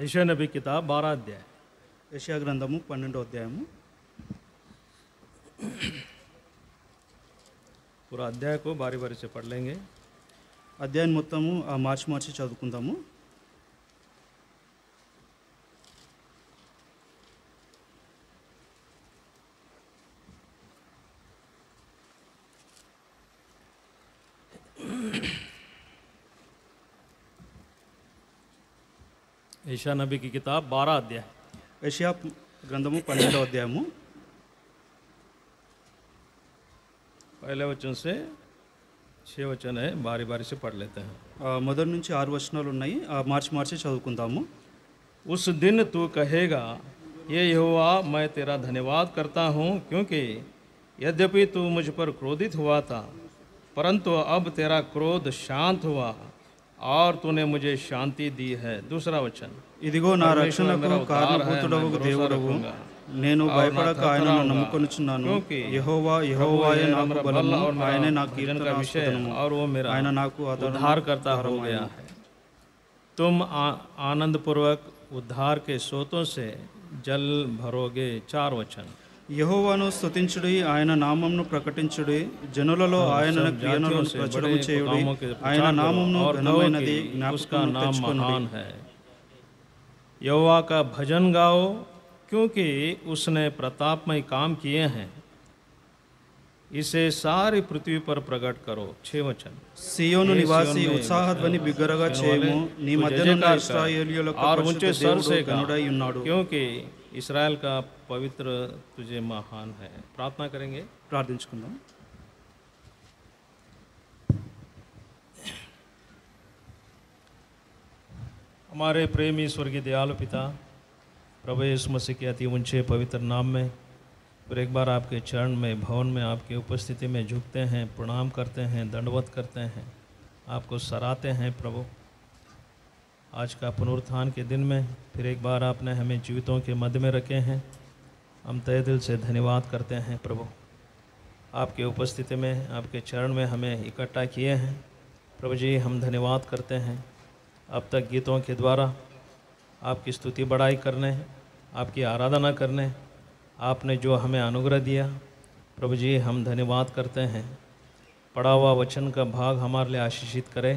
यशाया नबी किताब 12 अध्याय। యెషయా గ్రంథము 12వ అధ్యాయము. पूरा अध्याय को बारी बारी से पढ़ लेंगे। అధ్యాయం మొత్తము మార్చి మార్చి చదువుకుందాము. यशाया नबी की किताब 12 अध्याय। యెషయా గ్రంథము 12వ అధ్యాయము. पहले वचन से 6 वचन है, बारी बारी से पढ़ लेते हैं। మొదటి నుంచి 6 వచనాలు ఉన్నాయి. మార్చి మార్చి చదువుకుందాము. उस दिन तू कहेगा, ये यहोवा मैं तेरा धन्यवाद करता हूँ, क्योंकि यद्यपि तू मुझ पर क्रोधित हुआ था, परंतु अब तेरा क्रोध शांत हुआ और तूने मुझे शांति दी है। दूसरा वचन, ఇదిగో నా రక్షణకు కారణభూతుడవు దేవుడవు, నేను భయపడక ఆయనను నమ్ముకొనుచున్నాను. యెహోవా యెహోవాయే నాకు బలము, ఆయనే నా కీర్తనాస్పదము, और वो मेरा ఆయన నాకు उद्धार करता हो गया है। तुम आनंद पूर्वक उद्धार के स्रोतों से जल भरोगे। 4 वचन, యెహోవాను స్తుతించుడి, ఆయన నామమును ప్రకటించుడి, జనులలో ఆయన క్రియలను ప్రచురము చేయుడి, ఆయన నామమును ఘనమైనది జ్ఞాపకం తెచ్చుకొనుడి. है यहोवा का भजन गाओ, क्योंकि उसने प्रतापमय काम किए हैं, इसे सारी पृथ्वी पर प्रकट करो। 6 वचन, సియోను నివాసి ఉత్సాహధ్వని బిగ్గరగా చేయము, నీ మధ్యనున్న ఇశ్రాయేలీయులకు పరిశుద్ధ దేవుడు ఘనుడై ఉన్నాడు. क्योंकि इस्राएल का पवित्र तुझे महान है। प्रार्थना करेंगे, ప్రార్థించుకుందాం. हमारे प्रेमी स्वर्गीय दयालु पिता, प्रभु यीशु मसीह के अति ऊंचे पवित्र नाम में फिर एक बार आपके चरण में, भवन में आपकी उपस्थिति में झुकते हैं, प्रणाम करते हैं, दंडवत करते हैं, आपको सराहते हैं। प्रभु, आज का पुनरुत्थान के दिन में फिर एक बार आपने हमें जीवितों के मध्य में रखे हैं, हम तहे दिल से धन्यवाद करते हैं। प्रभु, आपकी उपस्थिति में, आपके चरण में हमें इकट्ठा किए हैं। प्रभु जी, हम धन्यवाद करते हैं अब तक गीतों के द्वारा आपकी स्तुति बड़ाई करने, आपकी आराधना करने आपने जो हमें अनुग्रह दिया, प्रभु जी हम धन्यवाद करते हैं। पढ़ा हुआ वचन का भाग हमारे लिए आशीषित करें,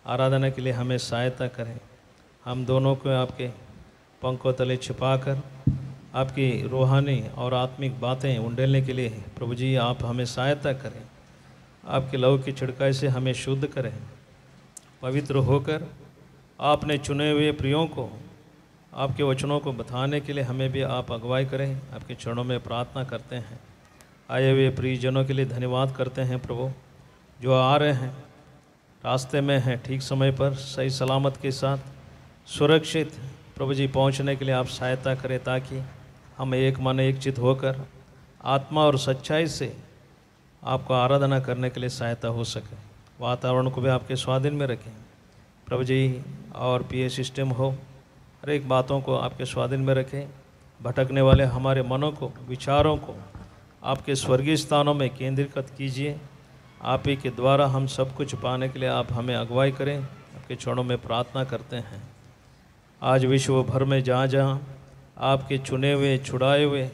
आराधना के लिए हमें सहायता करें। हम दोनों को आपके पंखों तले छिपाकर आपकी रूहानी और आत्मिक बातें उंडेलने के लिए प्रभु जी आप हमें सहायता करें। आपके लहू की छिड़काई से हमें शुद्ध करें, पवित्र होकर आपने चुने हुए प्रियों को आपके वचनों को बताने के लिए हमें भी आप अगुवाई करें। आपके चरणों में प्रार्थना करते हैं। आए हुए प्रियजनों के लिए धन्यवाद करते हैं प्रभु, जो आ रहे हैं, रास्ते में हैं, ठीक समय पर सही सलामत के साथ सुरक्षित प्रभु जी पहुंचने के लिए आप सहायता करें, ताकि हम एक मन एक चित होकर आत्मा और सच्चाई से आपको आराधना करने के लिए सहायता हो सके। वातावरण को भी आपके स्वाधीन में रखें प्रभु जी, और पीए सिस्टम हो, हर एक बातों को आपके स्वाधीन में रखें। भटकने वाले हमारे मनों को, विचारों को आपके स्वर्गीय स्थानों में केंद्रीकृत कीजिए। आप ही के द्वारा हम सब कुछ पाने के लिए आप हमें अगुवाई करें, आपके चरणों में प्रार्थना करते हैं। आज विश्व भर में जहाँ जहाँ आपके चुने हुए, छुड़ाए हुए,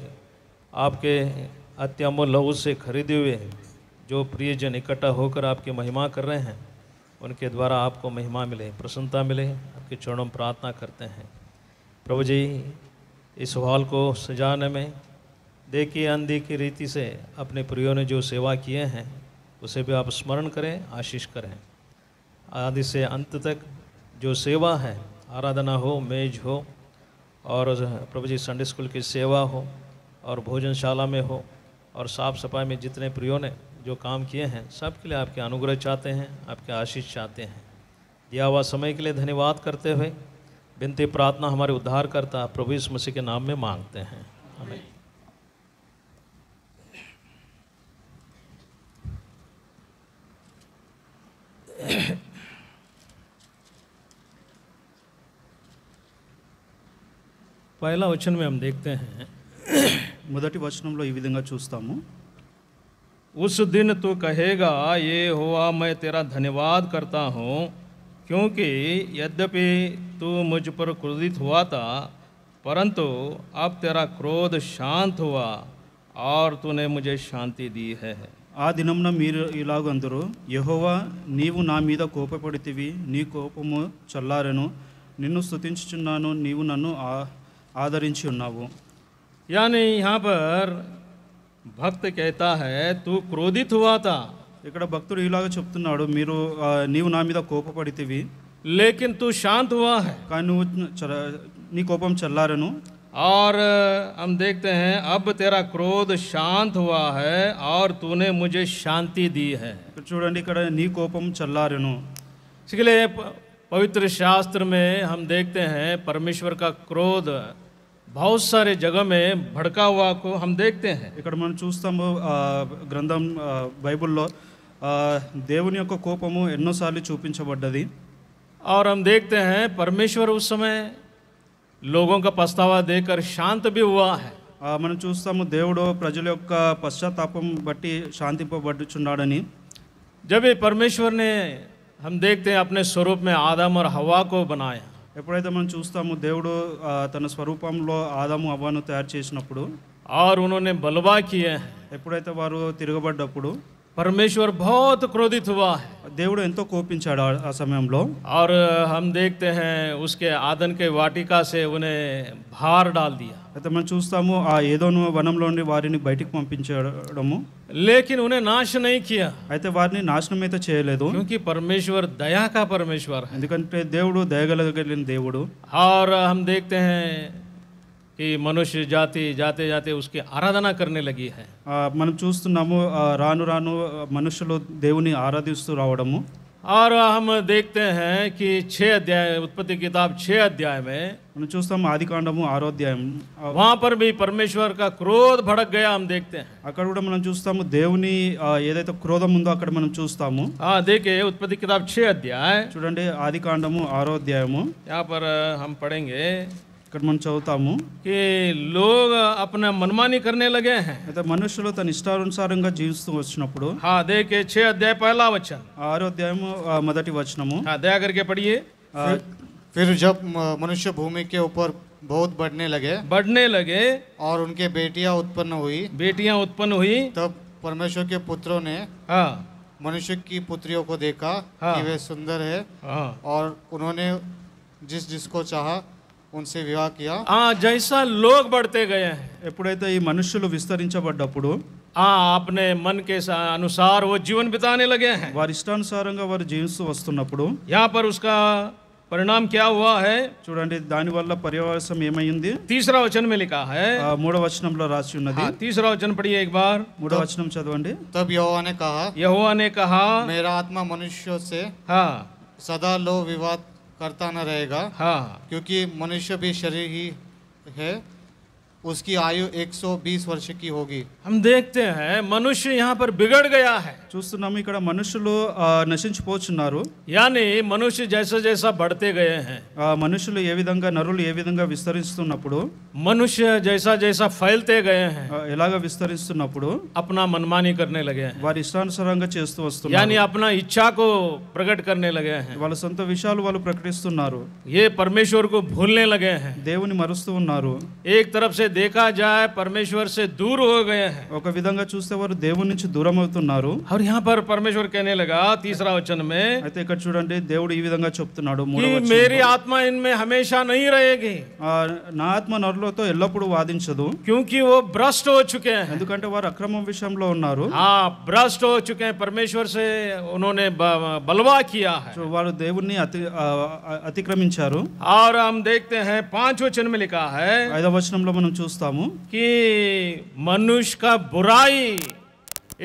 आपके अत्यमूल्य लहू से खरीदे हुए जो प्रियजन इकट्ठा होकर आपकी महिमा कर रहे हैं, उनके द्वारा आपको महिमा मिले, प्रसन्नता मिले, आपके चरणों में प्रार्थना करते हैं। प्रभु जी, इस हॉल को सजाने में देखिए अंधी की रीति से अपने प्रियों ने जो सेवा किए हैं उसे भी आप स्मरण करें, आशीष करें। आदि से अंत तक जो सेवा है, आराधना हो, मेज हो, और प्रभु जी संडे स्कूल की सेवा हो, और भोजनशाला में हो, और साफ़ सफाई में जितने प्रियों ने जो काम किए हैं, सब के लिए आपके अनुग्रह चाहते हैं, आपके आशीष चाहते हैं। दिया हुआ समय के लिए धन्यवाद करते हुए विनती प्रार्थना हमारे उद्धारकर्ता प्रभु यीशु मसीह के नाम में मांगते हैं, आमीन। पहला वचन में हम देखते हैं, మొదటి వచనంలో ఈ విధంగా చూస్తాము. उस दिन तू कहेगा, ये हुआ मैं तेरा धन्यवाद करता हूँ, क्योंकि यद्यपि तू मुझ पर क्रोधित हुआ था, परंतु अब तेरा क्रोध शांत हुआ और तूने मुझे शांति दी है। ఆ దినమున మీరు ఇలాగందరు, యెహోవా నీవు నా మీద కోపపడితివి, నీ కోపము చల్లారెను, నిన్ను స్తుతించుచున్నాను, నీవు నన్ను ఆదరించి ఉన్నావు. यानी यहाँ पर भक्त कहता है तू क्रोधित हुआ था, ఇక్కడ భక్తుడు ఇలాగ చెప్తున్నాడు, నీవు నా మీద కోపపడితివి, लेकिन तू शांत हुआ है. కానీ నువ్వు నీ కోపం చల్లారెను. और हम देखते हैं अब तेरा क्रोध शांत हुआ है और तूने मुझे शांति दी है. చూడండి, ఇక్కడ నీ కోపం చల్లారెను. इसलिए पवित्र शास्त्र में हम देखते हैं परमेश्वर का क्रोध बहुत सारे जगह में भड़का हुआ को हम देखते हैं. ఇక్కడ మనం చూస్తాము గ్రంథం బైబిల్లో దేవుని యొక్క కోపము ఎన్నోసార్లు చూపించబడ్డది. और हम देखते हैं परमेश्वर उस समय लोगों का पछतावा देकर शांत भी हुआ है. మనం చూస్తాము దేవుడు ప్రజల యొక్క పశ్చాత్తాపం బట్టి శాంతింపబడుచున్నాడని. जब ये परमेश्वर ने हम देखते हैं अपने स्वरूप में आदम और हवा को बनाया, ఎప్పుడైతే మనం చూస్తాము దేవుడు తన స్వరూపంలో ఆదాము హవ్వను తయారు చేసినప్పుడు, और उन्होंने बलवा किए हैं, ఎప్పుడైతే వారు తిరగబడ్డప్పుడు परमेश्वर बहुत क्रोधित हुआ है. దేవుడు ఎంతో కోపించాడు ఆ సమయంలో. और हम देखते हैं उसके आदन के वाटिका से उन्हें बाहर डाल दिया. అయితే మనం చూస్తాము ఆ ఏదోను వనంలో నుండి వారిని బయటికి పంపించడము, लेकिन उन्हें नाश नहीं किया, అయితే వారిని నాశనం అయితే చేయలేదు. क्योंकि परमेश्वर दया का परमेश्वर है. ఎందుకంటే దేవుడు దయగలిగిన దేవుడు. और हम देखते हैं कि मनुष्य जाति जाते जाते उसकी आराधना करने लगी है. మనం చూస్తున్నాము రాను రాను మనుషులు దేవుని ఆరాధిస్తూ రావడము. और हम देखते हैं कि 6 अध्याय उत्पत्ति किताब 6 अध्याय में మనం చూస్తాము ఆదికాండము 6వ అధ్యాయం, वहाँ पर भी परमेश्वर का क्रोध भड़क गया. हम देखते हैं, అక్కడ కూడా మనం చూస్తాము దేవుని ఏదైతే క్రోధం ఉందో అక్కడ మనం చూస్తాము. हाँ देखिए उत्पत्ति किताब 6 अध्याय, చూడండి ఆదికాండము 6వ అధ్యాయము, यहाँ पर हम पढ़ेंगे ఇక్కడ మనం చదువుతాము. कि लोग अपना मनमानी करने लगे हैं. అయితే మనుషులు తన ఇష్టానుసారంగా జీవిస్తూ వచ్చినప్పుడు, हाँ देखिए 6 अध्याय पहला वचन, 6వ అధ్యాయము మొదటి వచనము. हाँ दया करके पढ़िए. फिर जब मनुष्य भूमि के ऊपर बहुत बढ़ने लगे और उनके बेटियां उत्पन्न हुई, बेटियां उत्पन्न हुई, तब परमेश्वर के पुत्रों ने हाँ मनुष्य की पुत्रियों को देखा कि वे सुंदर है, हाँ और उन्होंने जिसको चाहा उनसे विवाह किया. हाँ जैसा लोग बढ़ते गए हैं, ఎప్పుడైతే ఈ మనుషులు విస్తరించబడ్డప్పుడు हाँ अपने मन के अनुसार वो जीवन बिताने लगे हैं. వారి ఇష్టానుసారంగా వారు జీవిస్తూ వస్తున్నప్పుడు यहाँ पर उसका परिणाम क्या हुआ है? చూడండి దానివల్ల పర్యవసానం ఏమైంది. 3रा वचन में लिखा है, 3వ వచనంలో రాసి ఉన్నది. हाँ 3रा वचन पढ़िए एक बार. 3వ వచనం చదవండి. तब यहोवा ने कहा, यहोवा ने कहा, मेरा आत्मा मनुष्यों से हाँ सदा लो विवाद करता न रहेगा, हाँ क्योंकि मनुष्य भी शरीर ही है, उसकी आयु 120 वर्ष की होगी. हम देखते हैं मनुष्य यहाँ पर बिगड़ गया है. చూస్తున్నాము ఇక్కడ మనుషులు నశించిపోతున్నారు. यानी मनुष्य जैसा जैसा बढ़ते गए हैं, మనుషులు ఏ విధంగా నరులు ఏ విధంగా విస్తరిస్తున్నప్పుడు, मनुष्य जैसा जैसा फैलते गए हैं, ఎలాగ విస్తరిస్తున్నప్పుడు अपना मनमानी करने लगे हैं. వారి ఇష్టానుసారంగా చేస్తూ వస్తున్నారు. यानी अपना इच्छा को प्रकट करने लगे हैं. వాళ్ళ సొంత విషయాలు వాళ్ళు ప్రకటిస్తున్నారు. ये परमेश्वर को भूलने लगे हैं. దేవుని మరుస్తూ ఉన్నారు. एक तरफ से देखा जाए परमेश्वर से दूर हो गए हैं. ఒక విధంగా చూస్తే వారు దేవుని నుంచి దూరం అవుతున్నారు. और यहाँ पर परमेश्वर कहने लगा 3रा वचन में అయితే ఇక్కడ చూడండి దేవుడు ఈ విధంగా చెప్తున్నాడు. कि मेरी आत्मा इनमें हमेशा नहीं रहेगी, నా ఆత్మ నరులతో ఎల్లప్పుడూ వాదించదు, क्योंकि वो भ्रष्ट हो चुके हैं. ఎందుకంటే వారు అక్రమం విషయంలో ఉన్నారు. हाँ भ्रष्ट हो चुके हैं, परमेश्वर से उन्होंने बलवा किया है. వారు దేవుణ్ణి అతిక్రమించారు. और हम देखते हैं 5 वचन में लिखा है 5వ వచనంలో మనం చూస్తాము कि मनुष्य का बुराई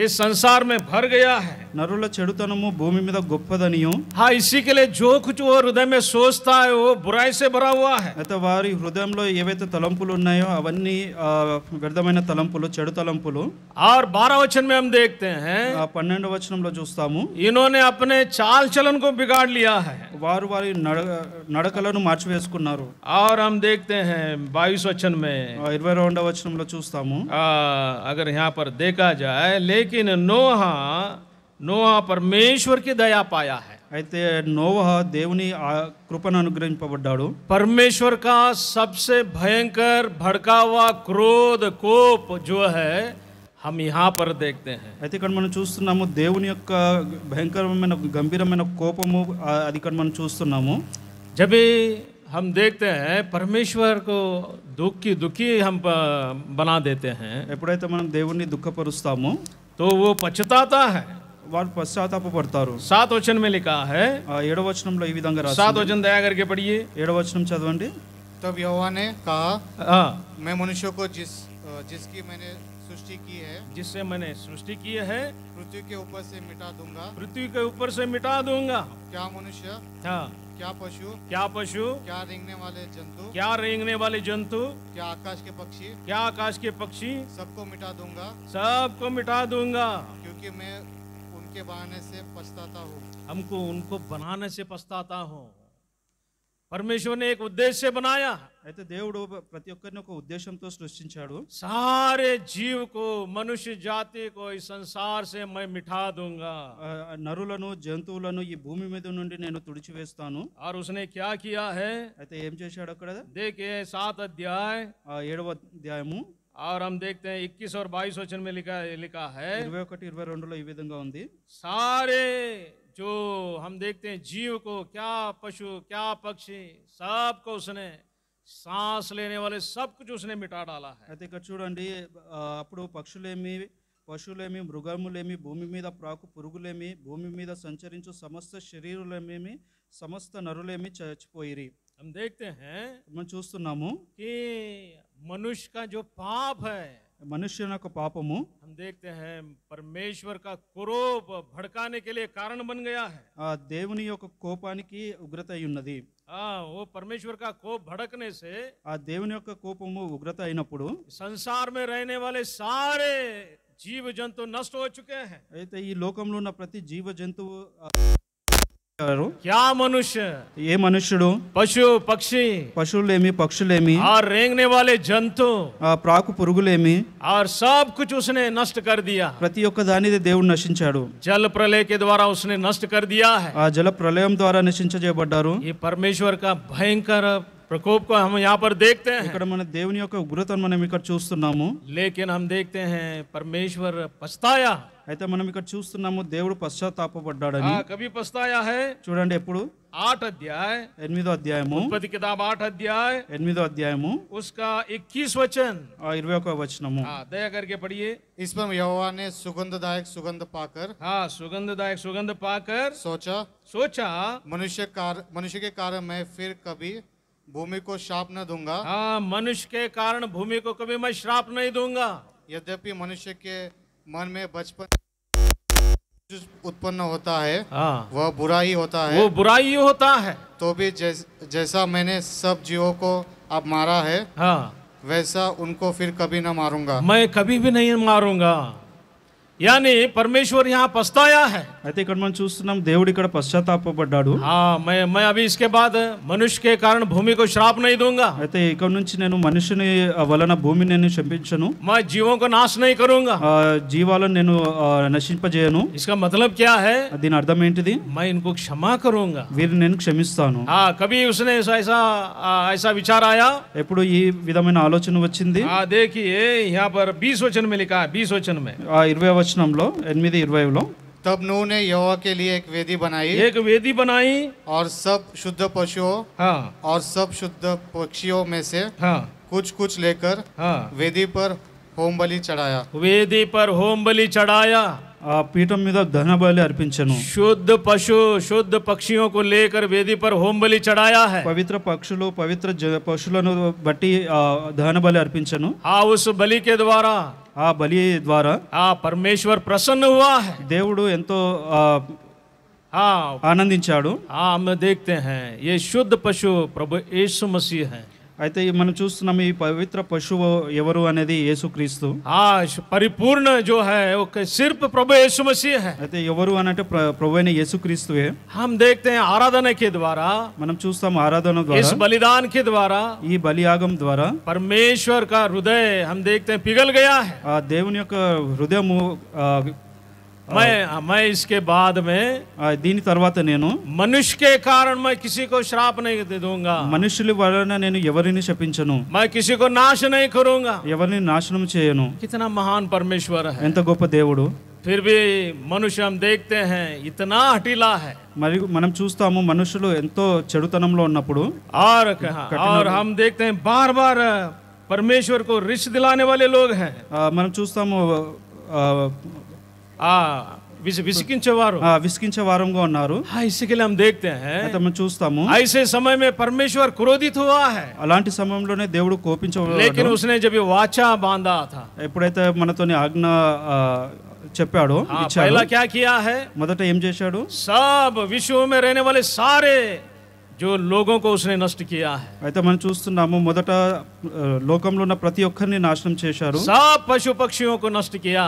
इस संसार में भर गया है. నరుల చెడుతనము భూమి మీద గొప్పదనియు. हाँ इसी के लिए जो कुछ वो हृदय में सोचता है वो बुराई से भरा हुआ है. అయితే వారి హృదయంలో ఏవైతే తలంపులు ఉన్నాయో అవన్నీ వ్యర్థమైన తలంపులు, చెడు తలంపులు. और 12 वचन में हम देखते हैं 12వ వచనంలో చూస్తాము इन्होंने अपने चाल चलन को बिगाड़ लिया है. వారు వారి నడకలను మార్చివేసుకున్నారు. और हम देखते हैं 22 वचन में 22వ వచనంలో చూస్తాము. अगर यहाँ पर देखा जाए, लेकिन नोहा परमेश्वर की दया पाया है. అయితే నోవహ దేవుని కృపను అనుగ్రహింపబడ్డాడు. परमेश्वर का सबसे भयंकर भड़का हुआ क्रोध कोप जो है हम यहाँ पर देखते हैं. అయితే ఇక్కడ మనం చూస్తున్నాము దేవుని యొక్క భయంకరమైన గంభీరమైన కోపము అది ఇక్కడ మనం చూస్తున్నాము. जब भी हम देखते हैं परमेश्वर को दुखी हम बना देते हैं ఎప్పుడైతే మనం దేవుణ్ణి దుఃఖపరుస్తామో तो वो पछताता है. వారు పశ్చాత్తాపపడతారు. 7 वचन में लिखा है, 7వ వచనంలో ఈ విధంగా 7 రాసింది. वचन दया करके पढ़िए. 7వ వచనం చదవండి. तब यहोवा ने कहा, हाँ, मैं मनुष्य को जिसकी मैंने सृष्टि की है, जिससे मैंने सृष्टि की है पृथ्वी के ऊपर से मिटा दूंगा. पृथ्वी के ऊपर से मिटा दूंगा. क्या मनुष्य, हाँ, क्या पशु, क्या पशु, क्या रेंगने वाले जंतु, क्या रेंगने वाले जंतु, क्या आकाश के पक्षी, क्या आकाश के पक्षी, सबको मिटा दूंगा, सबको मिटा दूंगा. क्योंकि मैं उनके बनाने से पछताता हूँ. हमको उनको बनाने से पछताता हूँ. परमेश्वर ने एक उद्देश्य बनाया. అయితే దేవుడు ప్రతి ఒక్కరిని ఒక ఉద్దేశంతో సృష్టించాడు. सारे जीव को, मनुष्य जाति को इस संसार से मैं मिटा दूंगा. నరులను జంతువులను ఈ భూమి మీద నుండి నేను తుడిచివేస్తాను. और उसने क्या किया है? అయితే ఏం చేశాడు అక్కడ? देखिए 7 अध्याय 7వ అధ్యాయము और हम देखते हैं 21 और 22 वचन में लिखा है, 21, 22లో ఈ విధంగా ఉంది. सारे जो हम देखते हैं जीव को, क्या पशु क्या पक्षी, सबको उसने, सांस लेने वाले सब कुछ उसने मिटा डाला है. అయితే ఇక్కడ చూడండి, అప్పుడు పక్షులేమి పశువులేమి మృగములేమి భూమి మీద ప్రాకు పురుగులేమి భూమి మీద సంచరించు సమస్త శరీరులేమి సమస్త నరులేమి చచ్చిపోయిరి. हम देखते हैं మనం చూస్తున్నాము कि मनुष्य का जो पाप है, మనుష్యుని యొక్క పాపము हम देखते हैं परमेश्वर का क्रोध भड़काने के लिए कारण बन गया है. ఆ దేవుని యొక్క కోపానికి ఉగ్రత అయి ఉన్నది. वो परमेश्वर का कोप भड़कने से ఆ దేవుని యొక్క కోపము ఉగ్రత అయినప్పుడు संसार में रहने वाले सारे जीव जंतु नष्ट हो चुके हैं. అయితే ఈ లోకంలో ఉన్న ప్రతి జీవ జంతువు क्या मनुष्य, ఏ మనుష్యుడు, पशु पक्षी పశువులేమి పక్షులేమి और रेंगने वाले जंतु ప్రాకు పురుగులేమి और सब कुछ उसने नष्ट कर दिया. ప్రతి ఒక్క దానిది దేవుడు నశించాడు. जल प्रलय के द्वारा उसने नष्ट कर दिया है. ఆ జల ప్రళయం ద్వారా నశించజేయబడ్డారు. ये परमेश्वर का भयंकर प्रकोप को हम यहाँ पर देखते हैं. ఇక్కడ మన దేవుని యొక్క ఉగ్రతను మనం ఇక్కడ చూస్తున్నాము. लेकिन हम देखते हैं परमेश्वर पछताया. అయితే మనం ఇక్కడ చూస్తున్నాము దేవుడు పశ్చాత్తాపపడ్డాడని. कभी पछताया है? చూడండి ఎప్పుడు 8 अध्याय 8వ అధ్యాయము उत्पत्ति किताब 8 अध्याय 8వ అధ్యాయము उसका 21 वचन. 21వ వచనము. दया करके पढ़िए. इस पर यहोवा ने सुगंधदायक सुगंध पाकर, हाँ, सुगंधदायक सुगंध पाकर सोचा मनुष्य के कारण मैं फिर कभी भूमि को श्राप न दूंगा. हाँ, मनुष्य के कारण भूमि को कभी मैं श्राप नहीं दूंगा. यद्यपि मनुष्य के मन में बचपन जो उत्पन्न होता है, हाँ, वह बुरा ही होता है. वो बुराई ही होता है. तो भी जैसा मैंने सब जीवों को अब मारा है, हाँ, वैसा उनको फिर कभी न मारूंगा. मैं कभी भी नहीं मारूंगा. यानी परमेश्वर यहाँ पछताया है. అయితే ఇక్కడ మనం చూస్తున్నాం దేవుడు ఇక్కడ పశ్చాత్తాపపడ్డాడు. हाँ, मैं अभी इसके बाद मनुष्य के कारण भूमि को श्राप नहीं दूंगा. అయితే ఇక్కడ నుంచి నేను మనుషుని వలన భూమిని నేను శపించను. मैं जीवों को नाश नहीं करूंगा. జీవాలను నేను నశింపజేయను. इसका मतलब क्या है? దీని అర్థం ఏంటిది? मैं इनको क्षमा करूंगा. వీరిని నేను క్షమిస్తాను. हाँ, कभी उसने ऐसा विचार आया? ఎప్పుడు ఈ విధమైన ఆలోచన వచ్చింది? हाँ, देखिए यहाँ पर 20 वचन में लिखा है. 20 वचन में 20వ వచనంలో 8:20లో तब नूह ने यहोवा के लिए एक वेदी बनाई, एक वेदी बनाई, और सब शुद्ध पशुओं हाँ, और सब शुद्ध पक्षियों में से हाँ, कुछ लेकर हाँ, वेदी पर होम बलि चढ़ाया. वेदी पर होम बलि चढ़ाया. ఆ పీఠం మీద దహన బలి అర్పించను. शुद्ध पशु शुद्ध पक्षियों को लेकर वेदी पर होम बलि चढ़ाया है. పవిత్ర పక్షులు పవిత్ర పశువులను బట్టి దహన బలి అర్పించను. हाँ, उस बलि के द्वारा ఆ బలి ద్వారా परमेश्वर प्रसन्न हुआ है. దేవుడు ఎంతో हाँ, ఆనందించాడు. हाँ, हम देखते हैं ये शुद्ध पशु प्रभु यीशु मसीह है. అయితే మనం చూస్తున్నాం ఈ పవిత్ర పశువు ఎవరు అనేది యేసుక్రీస్తు. हाँ, परिपूर्ण जो है वो सिर्फ प्रभु यीशु मसीह है. అయితే ఎవరు అనంటే ప్రభువైన యేసుక్రీస్తువే. हम देखते हैं आराधना के द्वारा, మనం చూస్తాం ఆరాధన इस ద్వారా, बलिदान के द्वारा ఈ బలియాగం ద్వారా परमेश्वर का हृदय हम देखते हैं पिघल गया है. ఆ దేవుని యొక్క హృదయము मैं इसके बाद में దీని తర్వాత నేను मनुष्य के कारण मैं किसी को श्राप नहीं दे दूंगा, మనుషుల వలన నేను ఎవరిని శపించను, मैं किसी को नाश नहीं करूंगा। ఎవరిని నాశనం చేయను। कितना महान परमेश्वर है। ఎంత గొప్ప దేవుడు। फिर भी मनुष्य हम देखते हैं इतना हठीला है। మరి మనం చూస్తాము మనుషులు ఎంతో చెడుతనంలో ఉన్నప్పుడు और हम देखते हैं बार बार परमेश्वर को रिश्त दिलाने वाले लोग हैं। మనం చూస్తాము विसिकिंचेवारू విసికించే వారంగా ఉన్నారు। इसी के लिए हम देखते हैं అయితే మనం చూస్తాము ऐसे समय में परमेश्वर क्रोधित हुआ है, అలాంటి సమయంలోనే దేవుడు కోపించేవాడు। लेकिन उसने जब ये वाचा बांधा था, ఎప్పుడైతే మనతోని ఆజ్ఞ చెప్పాడో ఇచ్చాడో, पहला क्या किया है, మొదట ఏం చేశాడు? सब विश्व में रहने वाले सारे जो लोगों को उसने नष्ट किया है। అయితే మనం చూస్తున్నాము మొదట లోకంలో ఉన్న ప్రతి ఒక్కరిని నాశనం చేశారు। सब पशु पक्षियों को नष्ट किया,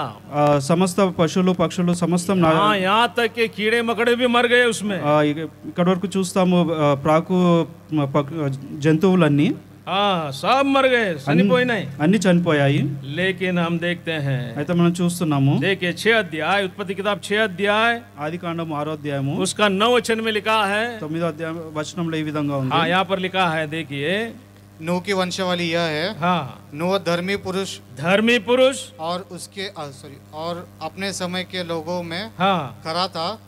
సమస్త పశువులు పక్షులు సమస్తం यहाँ तक के कीड़े मकड़े भी मर गए उसमें। ఇక్కడ వరకు చూస్తాము ప్రాకు జంతువులన్నీ सब मर गए, అన్ని చనిపోయాయి। लेकिन हम देखते हैं, అయితే మనం చూస్తున్నాము देखिए 6 अध्याय उत्पत्ति किताब 6 अध्याय ఆదికాండం 6వ అధ్యాయము उसका 9 वचन में लिखा है। 9వ అధ్యాయం వచనంలో ఈ విధంగా ఉంది। हाँ, यहाँ पर लिखा है, देखिए नूह की वंशावली यह है। हाँ, नूह धर्मी पुरुष और उसके और अपने समय के लोगों में हाँ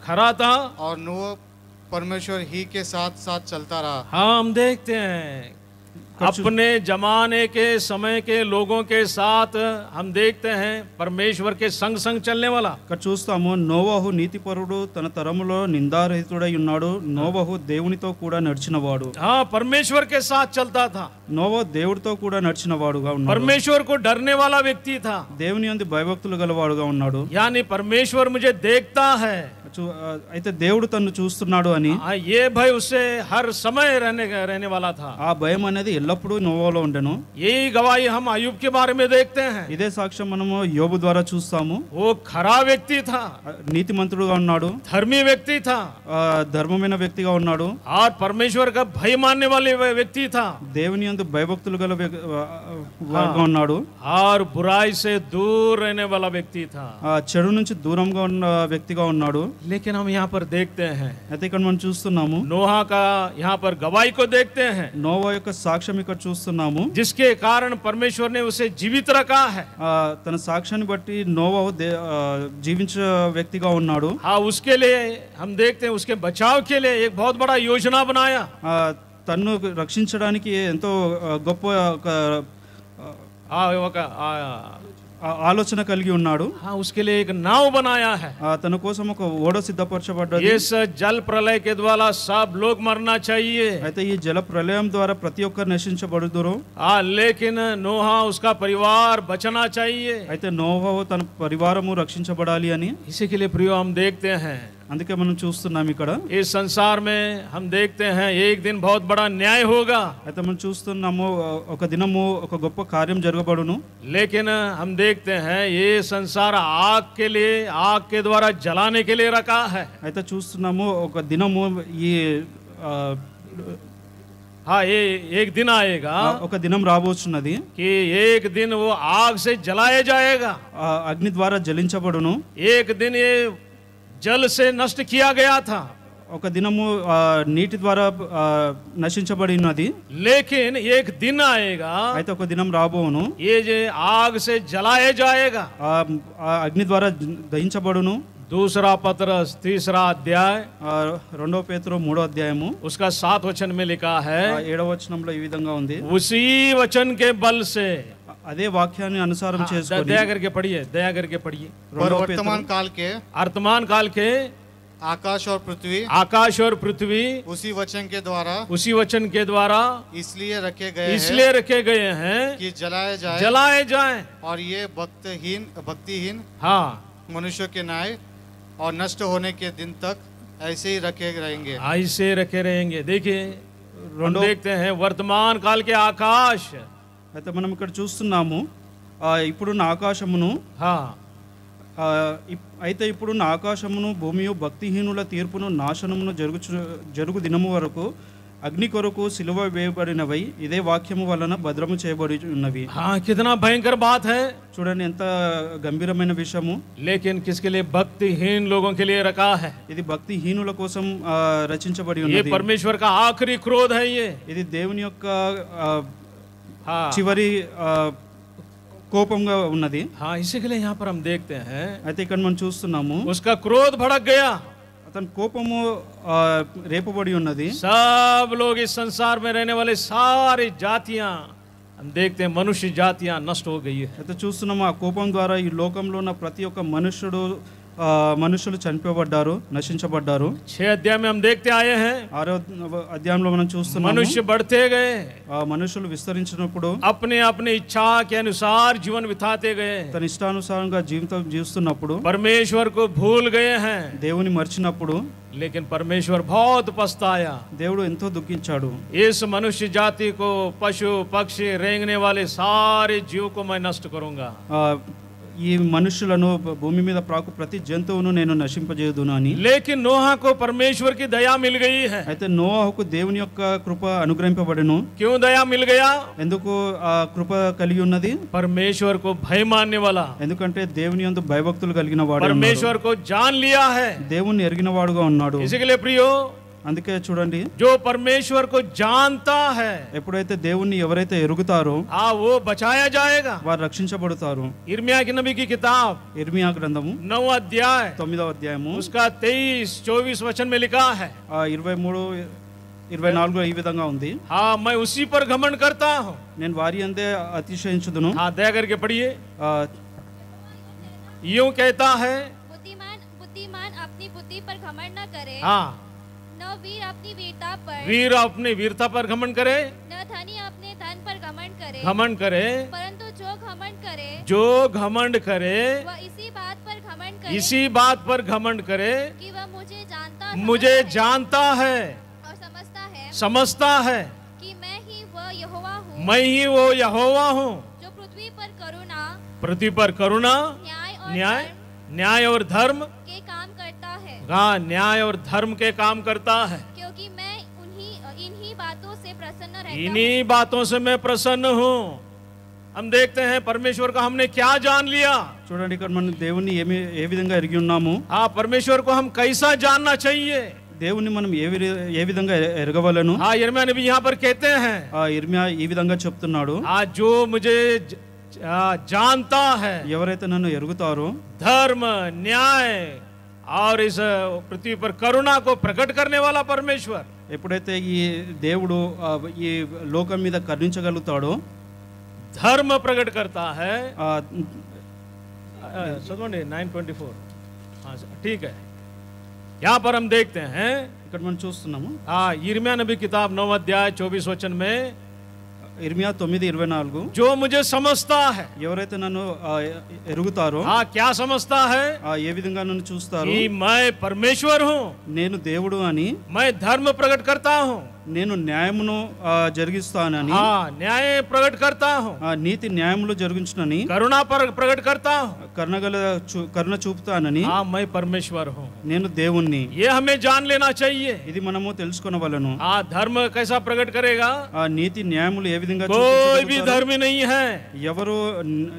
खरा था और नूह परमेश्वर ही के साथ साथ चलता रहा। हाँ, हम देखते हैं अपने जमाने के समय के लोगों के साथ हम देखते हैं परमेश्वर के संग संग चलने वाला। ఇక్కడ చూస్తాము నోవహు నీతిపరుడు తన తరములో నిందారహితుడై ఉన్నాడు, నోవహు దేవునితో కూడా నడిచినవాడు। हाँ, परमेश्वर के साथ चलता था, నోవహు దేవుడితో కూడా నడిచినవాడుగా ఉన్నాడు। परमेश्वर को डरने वाला व्यक्ति था, దేవుని యందు భయభక్తులు గలవాడుగా ఉన్నాడు। यानी परमेश्वर मुझे देखता है, అయితే దేవుడు తన్ను చూస్తున్నాడు అని ये भय उससे हर समय रहने वाला था। ఆ భయం అనేది ఎల్లప్పుడూ నోవాలో ఉండెను। यही गवाही हम अय्यूब के बारे में देखते हैं। ఇదే సాక్ష్యం మనము యోబు ద్వారా చూస్తాము। वो खरा व्यक्ति था, నీతిమంతుడుగా ఉన్నాడు, धर्मी व्यक्ति था, ధర్మమైన వ్యక్తిగా ఉన్నాడు, और परमेश्वर का भय मानने वाले व्यक्ति था, దేవుని యందు భయభక్తులు గల వాడుగా ఉన్నాడు, और बुराई से दूर रहने वाला व्यक्ति था। చెడు నుంచి దూరంగా ఉన్న వ్యక్తిగా ఉన్నాడు। लेकिन हम यहाँ पर देखते हैं, అయితే ఇక్కడ మనం చూస్తున్నాము नोहा का यहाँ पर गवाही को देखते हैं, నోవా యొక్క సాక్ష్యం ఇక్కడ చూస్తున్నాము, जिसके कारण परमेश्वर ने उसे जीवित रखा है। తన సాక్ష్యాన్ని బట్టి నోవా జీవించే వ్యక్తిగా ఉన్నాడు। हाँ, उसके लिए हम देखते हैं उसके बचाव के लिए एक बहुत बड़ा योजना बनाया। తన్ను రక్షించడానికి ఎంతో గొప్ప ఆలోచన కలిగి ఉన్నాడు। हाँ, उसके लिए एक नाव बनाया है। తన కోసం ఒక ఓడ సిద్ధపరచబడ్డది। इस जल प्रलय के द्वारा सब लोग मरना चाहिए, అయితే ఈ జల ప్రళయం ద్వారా ప్రతి ఒక్కరు నశించబడుదురు। लेकिन नोहा उसका परिवार बचना चाहिए। అయితే నోవహు తన పరివారము రక్షించబడాలి అని इसी के लिए प्रियो हम देखते हैं, అందుకే మనం చూస్తున్నాం ఇక్కడ इस संसार में हम देखते हैं एक दिन बहुत बड़ा न्याय होगा। అయితే మనం చూస్తున్నాము ఒక దినము ఒక గొప్ప కార్యం జరగబడును। लेकिन हम देखते हैं ये संसार आग के लिए, आग के द्वारा जलाने के लिए रखा है। అయితే చూస్తున్నాము ఒక దినము ఈ हाँ, ये एक दिन आएगा, ఒక దినం రాబోచున్నది कि एक दिन वो आग से जलाया जाएगा, అగ్ని ద్వారా జలించబడును। एक दिन ये जल से नष्ट किया गया था, ఒక దినము నీటి ద్వారా నశించబడినది। लेकिन एक दिन आएगा, అయితే ఒక దినం రాబోను ये जो आग से जलाया जाएगा। అగ్ని ద్వారా దహించబడును। दूसरा पत्रस 3रा अध्याय 2 పేతురు 3వ అధ్యాయము उसका 7 वचन में लिखा है, 7వ వచనంలో ఈ విధంగా ఉంది, उसी वचन के बल से, అదే వాక్యాన్ని అనుసారం చేసుకొని दया करके पढ़िए, दया करके पढ़िए। वर्तमान काल के आकाश और पृथ्वी उसी वचन के द्वारा इसलिए रखे गए हैं कि जलाए जाएं और ये भक्तिहीन हाँ मनुष्य के न्याय और नष्ट होने के दिन तक ऐसे ही रखे रहेंगे। देखिए, हम देखते हैं वर्तमान काल के आकाश। అయితే మనం ఇక్కడ చూస్తున్నాము ఇప్పుడున్న ఆకాశమును, అయితే ఇప్పుడున్న ఆకాశమును భూమియు భక్తిహీనుల తీర్పును నాశనమును జరుగు దినము వరకు అగ్ని కొరకు సిలువ వేయబడినవై ఇదే వాక్యము వలన భద్రము చేయబడి ఉన్నవి. हाँ, कितना भयंकर बात है, చూడండి ఎంత గంభీరమైన విషయము. लेकिन किसके लिए? भक्तिहीन लोगों के लिए रखा है। ఇది భక్తిహీనుల కోసం రచించబడి ये ఉన్నది. परमेश्वर का आखिरी क्रोध है ये। ఇది దేవుని యొక్క हाँ, చివరి కోపంగా ఉన్నది. हाँ, इसी के लिए यहाँ पर हम देखते हैं అయితే ఇక్కడ మనం చూస్తున్నాము उसका क्रोध भड़क गया। అతని కోపము రేపబడి ఉన్నది. सब लोग इस संसार में रहने वाले सारी जातियां, हम देखते हैं मनुष्य जातियां नष्ट हो गई है। అయితే చూస్తున్నాము ఆ కోపం ద్వారా ఈ లోకంలో ఉన్న ప్రతి ఒక్క మనుషులు చనిపోబడ్డారు, నశించబడ్డారు. 6 अध्याय में हम देखते आए हैं 6వ అధ్యాయంలో మనం చూస్తున్నాము मनुष्य बढ़ते गए, మనుషులు విస్తరించినప్పుడు अपने अपने इच्छा के अनुसार जीवन बिताते गए, తన ఇష్టానుసారంగా జీవితం జీవిస్తున్నప్పుడు परमेश्वर को भूल गए हैं। దేవుని మర్చినప్పుడు लेकिन परमेश्वर बहुत पछताया। దేవుడు ఎంతో దుఃఖించాడు. इस मनुष्य जाति को, पशु पक्षी रेंगने वाले सारे जीव को मैं नष्ट करूंगा। ఈ మనుషులను భూమి మీద ప్రాకు ప్రతి జంతువును నేను నశింపజేయుదును అని. लेकिन नोहा को परमेश्वर की दया मिल गई है। అయితే నోవాహుకు దేవుని యొక్క కృప అనుగ్రహింపబడెను. क्यों दया मिल गया? ఎందుకు ఆ కృప కలిగి ఉన్నది? परमेश्वर को भय मानने वाला, ఎందుకంటే దేవుని యందు భయభక్తులు కలిగిన వాడు, परमेश्वर को जान लिया है। దేవుణ్ణి ఎరిగిన వాడుగా ఉన్నాడు. इसी के लिए प्रियो, అందుకే చూడండి जो परमेश्वर को जानता है, ఎప్పుడైతే దేవుణ్ణి ఎవరైతే ఎరుగుతారో वो बचाया जाएगा। వారు రక్షించబడతారు. इर्मिया की नबी की किताब ఇర్మియా గ్రంథము 9 अध्याय 9వ అధ్యాయము उसका 23-24 वचन में लिखा है। 23-24 ఈ విధంగా ఉంది. हाँ, मैं उसी पर घमंड करता हूँ। నేను వారి అందే అతిశయించుదును. हाँ, दया करके पढ़िए। यूं कहता है, बुद्धिमान अपनी बुद्धि पर घमंड न करे, हाँ, न वीर अपनी वीरता पर, वीर अपने वीरता पर घमंड करे, न धनी अपने धन पर घमंड करे, घमंड करे, परंतु जो घमंड करे वह इसी बात पर घमंड करे कि वह मुझे जानता है और समझता है कि मैं ही वो यहोवा हूँ जो पृथ्वी पर करुणा न्याय और धर्म के काम करता है। हाँ, न्याय और धर्म के काम करता है। क्योंकि मैं इन्हीं बातों से प्रसन्न रहता हूँ। इन्हीं बातों से मैं प्रसन्न हूँ। हम देखते हैं परमेश्वर को हमने क्या जान लिया। చూడండి ఇక్కడ మనం దేవుని ఏ విధంగా ఎరిగి ఉన్నాము. हाँ, परमेश्वर को हम कैसा जानना चाहिए? దేవుని మనం ఏ విధంగా ఎరగవలను. हाँ, यिर्मयाह नबी यहाँ पर कहते हैं, ఇర్మియా ఈ విధంగా చెప్తున్నాడు. जो मुझे जानता है, ఎవరైతే నన్ను ఎరుగుతారో, धर्म न्याय और इस पृथ्वी पर करुणा को प्रकट करने वाला परमेश्वर, ఎప్పుడైతే ఈ దేవుడు ఈ లోకం మీద కరుణించగలుగుతాడో, धर्म प्रकट करता है। 9:24, हाँ ठीक है। यहाँ पर हम देखते हैं, ఇక్కడ మనం చూస్తున్నాము हाँ, यिर्मयाह नबी किताब 9 अध्याय 24 वचन में, ఇర్మియా 9:24 जो मुझे समझता है, ఎవరైతే నన్ను ఎరుగుతారో, हाँ, क्या समझता है? ఏ విధంగా నన్ను చూస్తారు? कि मैं परमेश्वर हूँ, నేను దేవుడు అని, मैं धर्म प्रकट करता हूँ, నేను న్యాయమును జరిగిస్తానని, हाँ, न्याय प्रकट करता हूँ, నీతి న్యాయములు జరిగించునని, करुणा प्रकट करता हूँ, కరుణ చూపుతానని, हाँ, मैं परमेश्वर हूँ। నేను దేవుణ్ణి. ये हमें जान लेना चाहिए। ఇది మనము తెలుసుకొనవలెను. हाँ, धर्म कैसा प्रकट करेगा? నీతి న్యాయములు ఏ విధంగా कोई भी धर्मी नहीं है, ఎవరు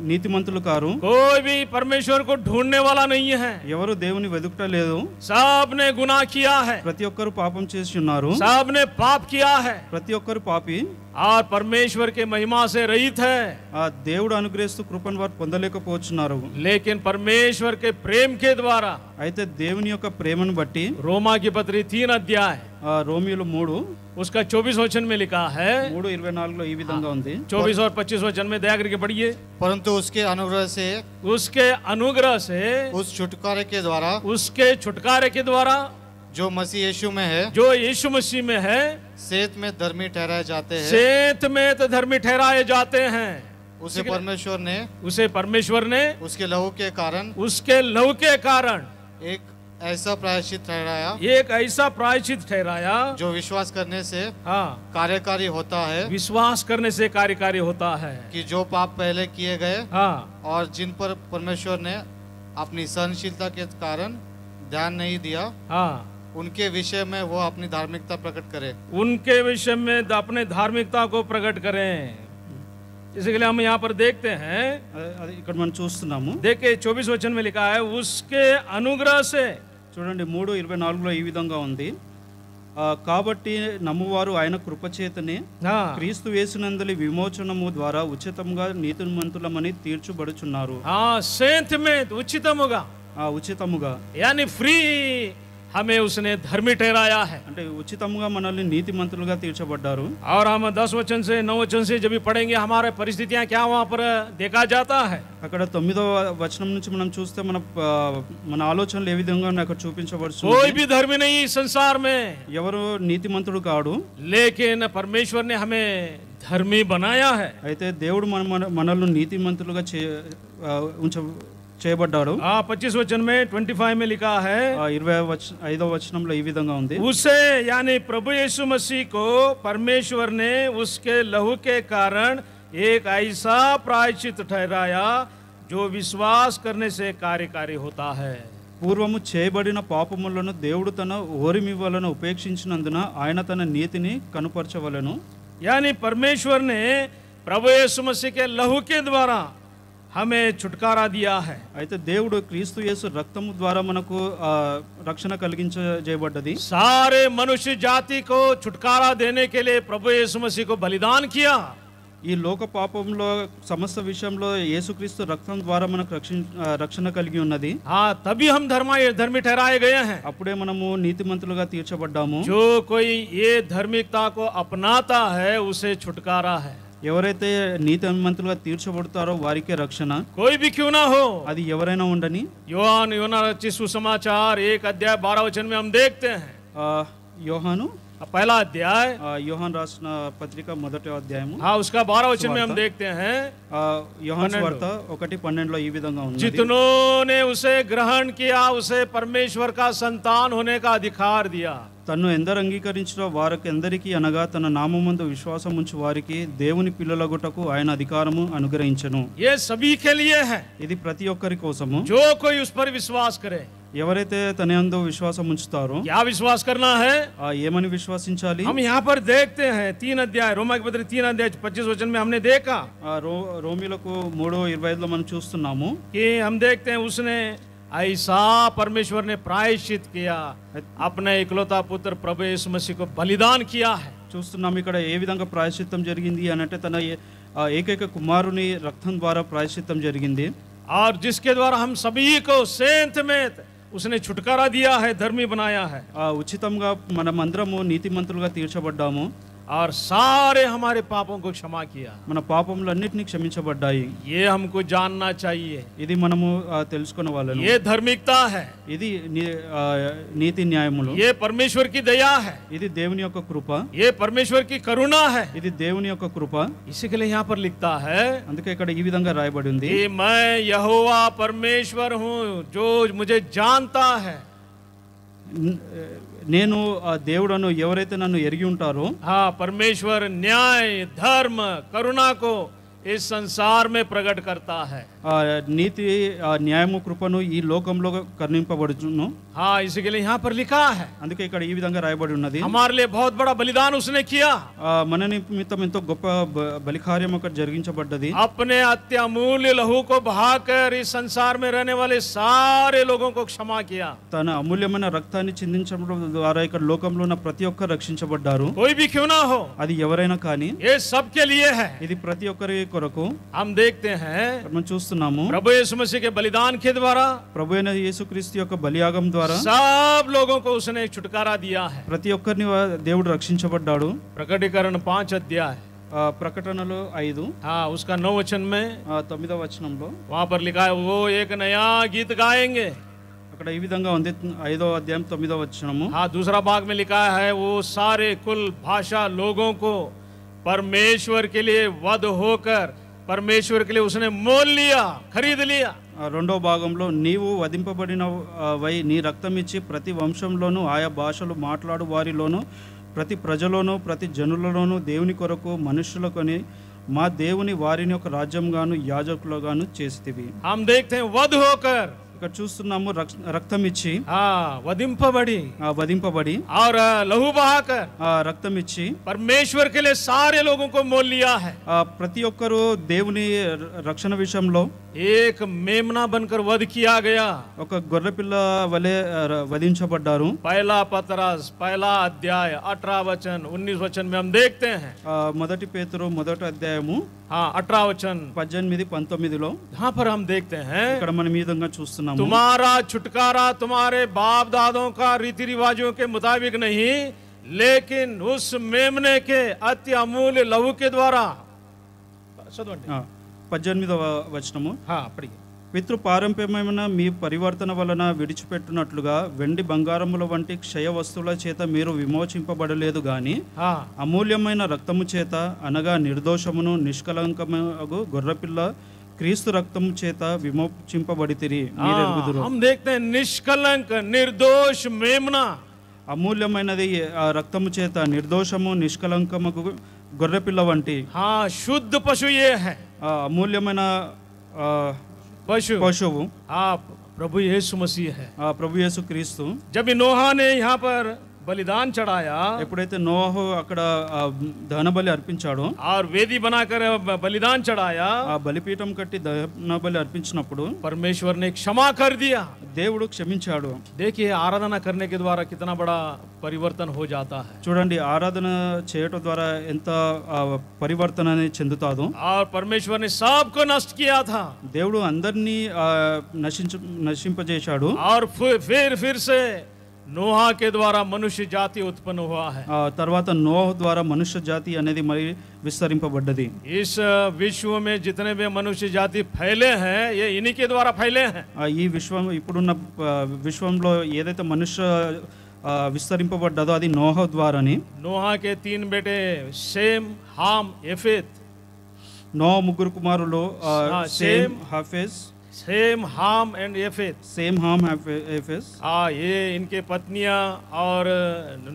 నీతిమంతులు కారు, कोई भी परमेश्वर को ढूंढने वाला नहीं है, ఎవరు దేవుని వెతుకుటలేదు. सबने गुनाह किया है, ప్రతి ఒక్కరు పాపం చేసి ఉన్నారు, सबने पाप किया है, ప్రతి ఒక్కరు పాపి, और परमेश्वर के महिमा से रहित है। దేవుడు అనుగ్రహిస్తూ కృపను వారు పొందలేకపోతున్నారు. लेकिन परमेश्वर के प्रेम के द्वारा, అయితే దేవుని యొక్క ప్రేమను బట్టి, रोमा की पत्री 3 अध्याय రోమియోలు 3 उसका 24 वचन में लिखा है, 3:24 ఈ విధంగా ఉంది. 24 और 25 वचन में दया करके पढ़िए। परंतु उसके अनुग्रह से उस छुटकारे के द्वारा जो मसीह यीशु में है, जो यीशु मसीह में है, सेत में धर्मी ठहराए जाते हैं। उसे परमेश्वर ने उसके लहू के कारण एक ऐसा प्रायश्चित ठहराया जो विश्वास करने से कार्यकारी होता है कि जो पाप पहले किए गए और जिन पर परमेश्वर ने अपनी सहनशीलता के कारण ध्यान नहीं दिया, उनके विषय में वो अपनी धार्मिकता प्रकट करे, उनके विषय में अपने धार्मिकता को प्रकट करें। इसके लिए हम यहाँ पर देखते हैं, అది ఇక్కడ మనం చూస్తున్నాము. देखिए 24 वचन में लिखा है उसके अनुग्रह से. చూడండి 3:24లో ఈ విధంగా ఉంది, కాబట్టి నమ్మువారు ఆయన కృపచేతనే క్రీస్తు యేసునందలి విమోచనము ద్వారా ఉచితంగా నీతిమంతులమని తీర్చబడుచున్నారు. सेंथ में उचितमुगा, ఉచితముగా यानी फ्री हमें उसने धर्मी ठहराया है, అంటే ఉచితంగా మనల్ని నీతిమంతులుగా తీర్చబడ్డారు. और हम 10 वचन से 9 वचन से जब भी पढ़ेंगे हमारे परिस्थितियां क्या वहां पर देखा जाता है. అక్కడ 9వ వచనం నుంచి మనం చూస్తే మన ఆలోచనలు ఏ విధంగా అక్కడ చూపించబడుతుంది. कोई भी धर्मी नहीं संसार में, ఎవరు నీతిమంతుడు కాడు, लेकिन परमेश्वर ने हमें धर्मी बनाया है. అయితే దేవుడు మనల్ని నీతిమంతులుగా చేయబడ్డాడు. 25 वचन में 25 में लिखा है, 25వ వచనంలో ఈ విధంగా ఉంది, उसे यानी प्रभु यीशु मसीह को परमेश्वर ने उसके लहू के कारण एक ऐसा प्रायश्चित ठहराया जो विश्वास करने से कार्यकारी होता है. పూర్వము చేయబడిన పాపములను దేవుడు తన ఓరిమి వలన ఉపేక్షించినందున ఆయన తన నీతిని కనుపరచవలెను. यानी परमेश्वर ने प्रभु यीशु मसीह के लहू के द्वारा हमें छुटकारा दिया है. అయితే దేవుడు క్రీస్తు యేసు రక్తము ద్వారా మనకు రక్షణ కలిగించజేయబడ్డది. सारे मनुष्य जाति को छुटकारा देने के लिए प्रभु यीशु मसीह को बलिदान किया. ఈ లోక పాపంలో సమస్త విషయంలో యేసుక్రీస్తు రక్తం ద్వారా మనకు రక్షణ కలిగి ఉన్నది. तभी हम धर्मी ठहराए गए हैं. అప్పుడే మనము నీతిమంతులుగా తీర్చబడ్డాము. जो कोई ये धार्मिकता को अपनाता है उसे छुटकारा है. ఎవరైతే నీతిమంతులుగా తీర్చబడతారో వారికే రక్షణ. कोई भी क्यों ना हो, అది ఎవరైనా ఉండని. యోహాను रचित सुसमाचार 1 अध्याय 12 वचन में हम देखते हैं. యోహాను पहला अध्याय, యోహాను రాసిన పత్రిక మొదటి అధ్యాయము, उसका 12 वचन में हम देखते हैं, యోహాను సువార్త 1:12లో ఈ విధంగా ఉంది, जितनों ने उसे ग्रहण किया उसे परमेश्वर का संतान होने का अधिकार दिया. తన్ను ఎందరు అంగీకరించినో వారికి ఎందరికీ అనగా తన నామమందు విశ్వాసం ఉంచు వారికి దేవుని పిల్లలగుటకు ఆయన అధికారము అనుగ్రహించెను. ये सभी के लिए है, ఇది ప్రతి ఒక్కరి కోసము. जो कोई उस पर विश्वास करे. ఎవరైతే తన యందు విశ్వాసం ఉంచుతారో, क्या विश्वास करना है, ఏమని విశ్వసించాలి. हम यहाँ पर देखते हैं 3 अध्याय रोमा के पत्र 3 अध्याय 25 वचन में हमने देखा, రోమీలకు 3:25లో మనం చూస్తున్నాము कि हम देखते हैं उसने ऐसा परमेश्वर ने प्रायश्चित किया, अपने इकलौता पुत्र प्रभु यीशु मसीह को बलिदान किया है. చూస్తున్నాము ఇక్కడ ఏ విధంగా ప్రాయశ్చిత్తం జరిగింది అనంటే తన ఏకైక కుమారుని రక్తం ద్వారా ప్రాయశ్చిత్తం జరిగింది. और जिसके द्वारा हम सभी को सेंत में उसने छुटकारा दिया है, धर्मी बनाया है. ఉచితంగా మనమందరము నీతిమంతులుగా తీర్చబడ్డాము. और सारे हमारे पापों को क्षमा किया. మన పాపములన్నిటిని క్షమించబడ్డాయి. ये हमको जानना चाहिए, ఇది మనము తెలుసుకొనవాలను. ये धार्मिकता है, ఇది నీతి న్యాయములు. ये परमेश्वर की दया है, ఇది దేవుని యొక్క కృప. ये परमेश्वर की करुणा है. ఇది దేవుని యొక్క కృప. इसी के लिए यहाँ पर लिखता है, అందుకే ఇక్కడ ఈ విధంగా రాయబడి ఉంది, कि मैं यहोवा परमेश्वर हूँ जो मुझे जानता है. నేను దేవుడను ఎవరైతే నన్ను ఎరిగి ఉంటారో, परमेश्वर न्याय धर्म करुणा को इस संसार में प्रकट करता है. నీతి న్యాయము కృపను ఈ లోకంలో కర్ణింపబడును. इसी के लिए यहाँ पर लिखा है, అందుకే ఇక్కడ ఈ విధంగా రాయబడి ఉన్నది, हमारे लिए बहुत बड़ा बलिदान उसने किया. మన నిమిత్తం ఎంతో గొప్ప బలికార్యం అక్కడ జరిగించబడ్డది. अपने अत्यमूल्य लहू को बहाकर इस संसार में रहने वाले सारे लोगों को क्षमा किया. తన అమూల్యమైన రక్తాన్ని చిందించడం ద్వారా ఇక్కడ లోకంలో ఉన్న ప్రతి ఒక్కరు రక్షించబడ్డారు. कोई भी क्यों ना हो, అది ఎవరైనా కానీ ये सबके लिए है. ఇది ప్రతి ఒక్కరి కొరకు. हम देखते हैं మనం చూస్తున్నాము प्रभु यीशु मसीह के बलिदान के द्वारा, ప్రభు అయిన యేసుక్రీస్తు యొక్క బలియాగం ద్వారా सब लोगों को उसने छुटकारा दिया है. ప్రతి ఒక్కరిని దేవుడు రక్షించబడ్డాడు. प्रकटीकरण 5 अध्याय, ప్రకటనలో 5 उसका 9 वचन में 9వ వచనంలో वहां पर लिखा है, वो एक नया गीत गाएंगे. అక్కడ ఈ విధంగా ఉంది 5వ అధ్యాయం 9వ వచనము. दूसरा भाग में लिखा है, वो सारे कुल भाषा लोगों को परमेश्वर के लिए वध होकर परमेश्वर के लिए उसने मोल लिया, खरीद लिया. రెండవ భాగంలో నీవు వధింపబడిన వై నీ రక్తం ఇచ్చి ప్రతి వంశంలోను ఆయా భాషలు మాట్లాడు వారిలోను ప్రతి ప్రజలోను ప్రతి జనులలోను దేవుని కొరకు మనుషులకొని మా దేవుని వారిని ఒక రాజ్యంగాను యాజకులుగాను చేసితివి. हम देखते हैं वध होकर, ఇక్కడ చూస్తున్నాము రక్తం ఇచ్చి वधिंपबड़ी వధింపబడి और लहू बहाकर రక్తం ఇచ్చి परमेश्वर के लिए सारे लोगों को मोल लिया है। ప్రతి ఒక్కరు దేవుని రక్షణ విషయంలో एक मेमना बनकर वध किया गया। ఒక గొర్రెపిల్ల వలె వధించబడ్డారు। पहला पतरस पहला अध्याय 18 वचन 19 वचन में हम देखते हैं। మొదటి పేతురు మొదటి అధ్యాయము 18 वचन 18 19లో यहाँ पर हम देखते हैं ఇక్కడ మనం ఈ విధంగా చూస్తున్నాము, तुम्हारा छुटकारा तुम्हारे बाप दादों का रीति रिवाजों के मुताबिक नहीं, लेकिन उस मेमने के अति अमूल्य लहू के द्वारा। 18వ వచనము, పితృ పారంపర్యమైన మీ పరివర్తన వలన విడిచిపెట్టునట్లుగా వెండి బంగారముల వంటి క్షయ వస్తువుల చేత మీరు విమోచింపబడలేదు గాని అమూల్యమైన రక్తము చేత, అనగా నిర్దోషమును నిష్కలంకము గొర్రెపిల్ల క్రీస్తు రక్తము చేత విమోచింపబడితిరి మీరెరుగుదురు। हम देखते हैं निष्कलंक निर्दोष मेमना, అమూల్యమైనది రక్తము చేత, నిర్దోషము నిష్కలంకము గొర్రెపిల్ల వంటి शुद्ध पशु ये है, అమూల్యమైన पशुవు प्रभु यीशु मसीह है, प्रभु यीशु क्रीस्तु। जब नोहा ने यहाँ पर बलिदान चढ़ाया, ఎప్పుడైతే నోహు అక్కడ దహన బలి అర్పించాడో और वेदी बनाकर बलिदान चढ़ाया, ఆ బలిపీఠం కట్టి దహన బలి అర్పించినప్పుడు परमेश्वर ने क्षमा कर दिया। దేవుడు క్షమించాడు। देखिए आराधना करने के द्वारा कितना बड़ा परिवर्तन हो जाता है। చూడండి ఆరాధన చేయటం ద్వారా ఎంత పరివర్తన అనేది చెందుతాదో। और परमेश्वर ने सबको नष्ट किया था, దేవుడు అందరినీ నశింపజేశాడు। और फिर से नोहा के द्वारा मनुष्य जाति उत्पन्न हुआ है। తర్వాత నోహు ద్వారా మనుష్య జాతి అనేది మరి విస్తరింపబడ్డది। इस विश्व में जितने भी मनुष्य जाति फैले हैं, ये इन्हीं के द्वारा फैले हैं। ఈ విశ్వం ఇప్పుడున్న విశ్వంలో ఏదైతే మనుష్య విస్తరింపబడ్డదో అది నోహ ద్వారాని। नोहा के 3 बेटे शेम हाम यफेत, నోహ ముగ్గురు కుమారులు సేమ్ హాఫెజ్, सेम हाम एंड यफेत, सेम हाम हाफेज। ये इनके पत्नियां और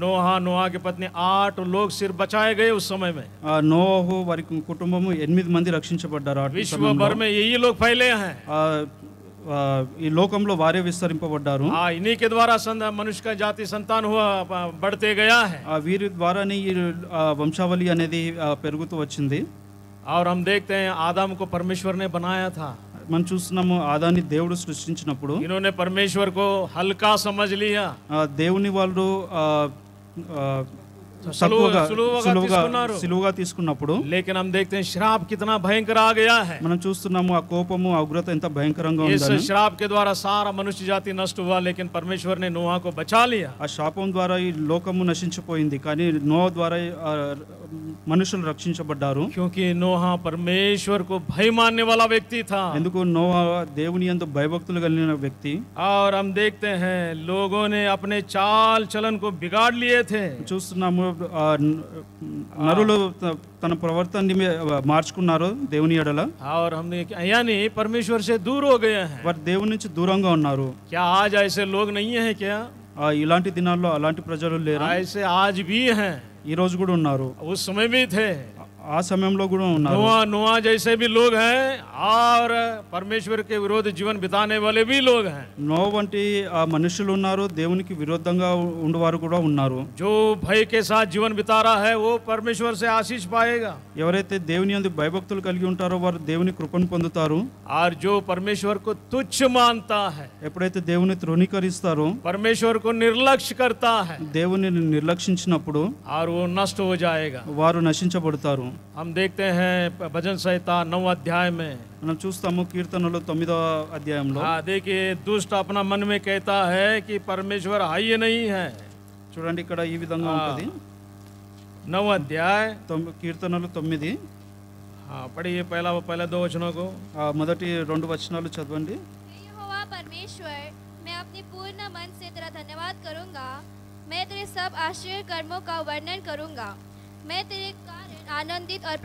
नोहा के पत्नी 8 लोग सिर्फ बचाए गए उस समय में। నోహు వారి కుటుంబము 8 మంది రక్షించబడ్డారు। विश्व भर में यही लोग फैले हैं, ఈ లోకంలో వారే విస్తరింపబడ్డారు। इन्हीं के द्वारा मनुष्य का जाति संतान हुआ बढ़ते गया है। వీరి ద్వారానే ఈ వంశావళి అనేది పెరుగుతూ వచ్చింది। और हम देखते हैं आदम को परमेश्वर ने बनाया था। మనం చూస్తున్నాము ఆదాన్ని దేవుడు సృష్టించినప్పుడు इन्होंने परमेश्वर को हल्का समझ लिया, దేవుని వాళ్ళు సులువుగా తీసుకున్నప్పుడు। लेकिन हम देखते हैं श्राप कितना भयंकर आ गया है। మనం చూస్తున్నాము ఆ కోపము ఆ ఉగ్రత ఎంత భయంకరంగా इस श्राप के द्वारा सारा मनुष्य जाति नष्ट हुआ, लेकिन परमेश्वर ने नोहा को बचा लिया। ఆ శాపం ద్వారా ఈ లోకము నశించిపోయింది, కానీ నోహ ద్వారా మనుషులు రక్షించబడ్డారు। क्योंकि नोहा परमेश्वर को भय मानने वाला व्यक्ति था। ఎందుకు నోహ దేవుని యందు భయభక్తులు కలిగిన వ్యక్తి। और हम देखते हैं लोगों ने अपने चाल चलन को बिगाड़ लिए थे। చూస్తున్నాము నరులు తన ప్రవర్తనని మార్చుకున్నారు దేవుని ఎడల। और हमने यानी परमेश्वर से दूर हो गए हैं, వారు దేవుని నుంచి దూరంగా ఉన్నారు। क्या आज ऐसे लोग नहीं है क्या? ఇలాంటి దినాల్లో అలాంటి ప్రజలు లేరా? ऐसे आज भी हैं, ఈ రోజు కూడా ఉన్నారు, उस समय भी थे, ఆ సమయంలో కూడా ఉన్నారు। नोआ जैसे भी लोग हैं और परमेश्वर के विरोध जीवन बिताने वाले भी लोग हैं। నోహ వంటి మనుషులు ఉన్నారు, దేవునికి విరోధంగా ఉండేవారు కూడా ఉన్నారు। जो भय के साथ जीवन बिता रहा है वो परमेश्वर से आशीष पाएगा। ఎవరైతే దేవుని యందు భయభక్తులు కలిగి ఉంటారో వారు దేవుని కృపను పొందుతారు। और जो परमेश्वर को तुच्छ मानता है, ఎప్పుడైతే దేవుని తృణీకరిస్తారో, परमेश्वर को निर्लक्ष्य करता है, దేవుని నిర్లక్షించినప్పుడు और वो नष्ट हो जाएगा। వారు నశించబడతారు। हम देखते हैं भजन संहिता 9 अध्याय में, మనం చూస్తాము కీర్తనలు 9వ అధ్యాయంలో। देखिए दुष्ट अपना मन में कहता है कि परमेश्वर है ही नहीं है। చూడండి ఇక్కడ ఈ విధంగా ఉంటుంది। 9 अध्याय కీర్తనలు 9। पढ़िए पहला 2 वचनों को। మొదటి 2 వచనాలు చదవండి। यहोवा परमेश्वर, मैं अपने पूर्ण मन से तेरा धन्यवाद करूंगा, मैं तेरे सब आश्चर्य कर्मों का वर्णन करूंगा, मैं तेरे कारण आनंदित और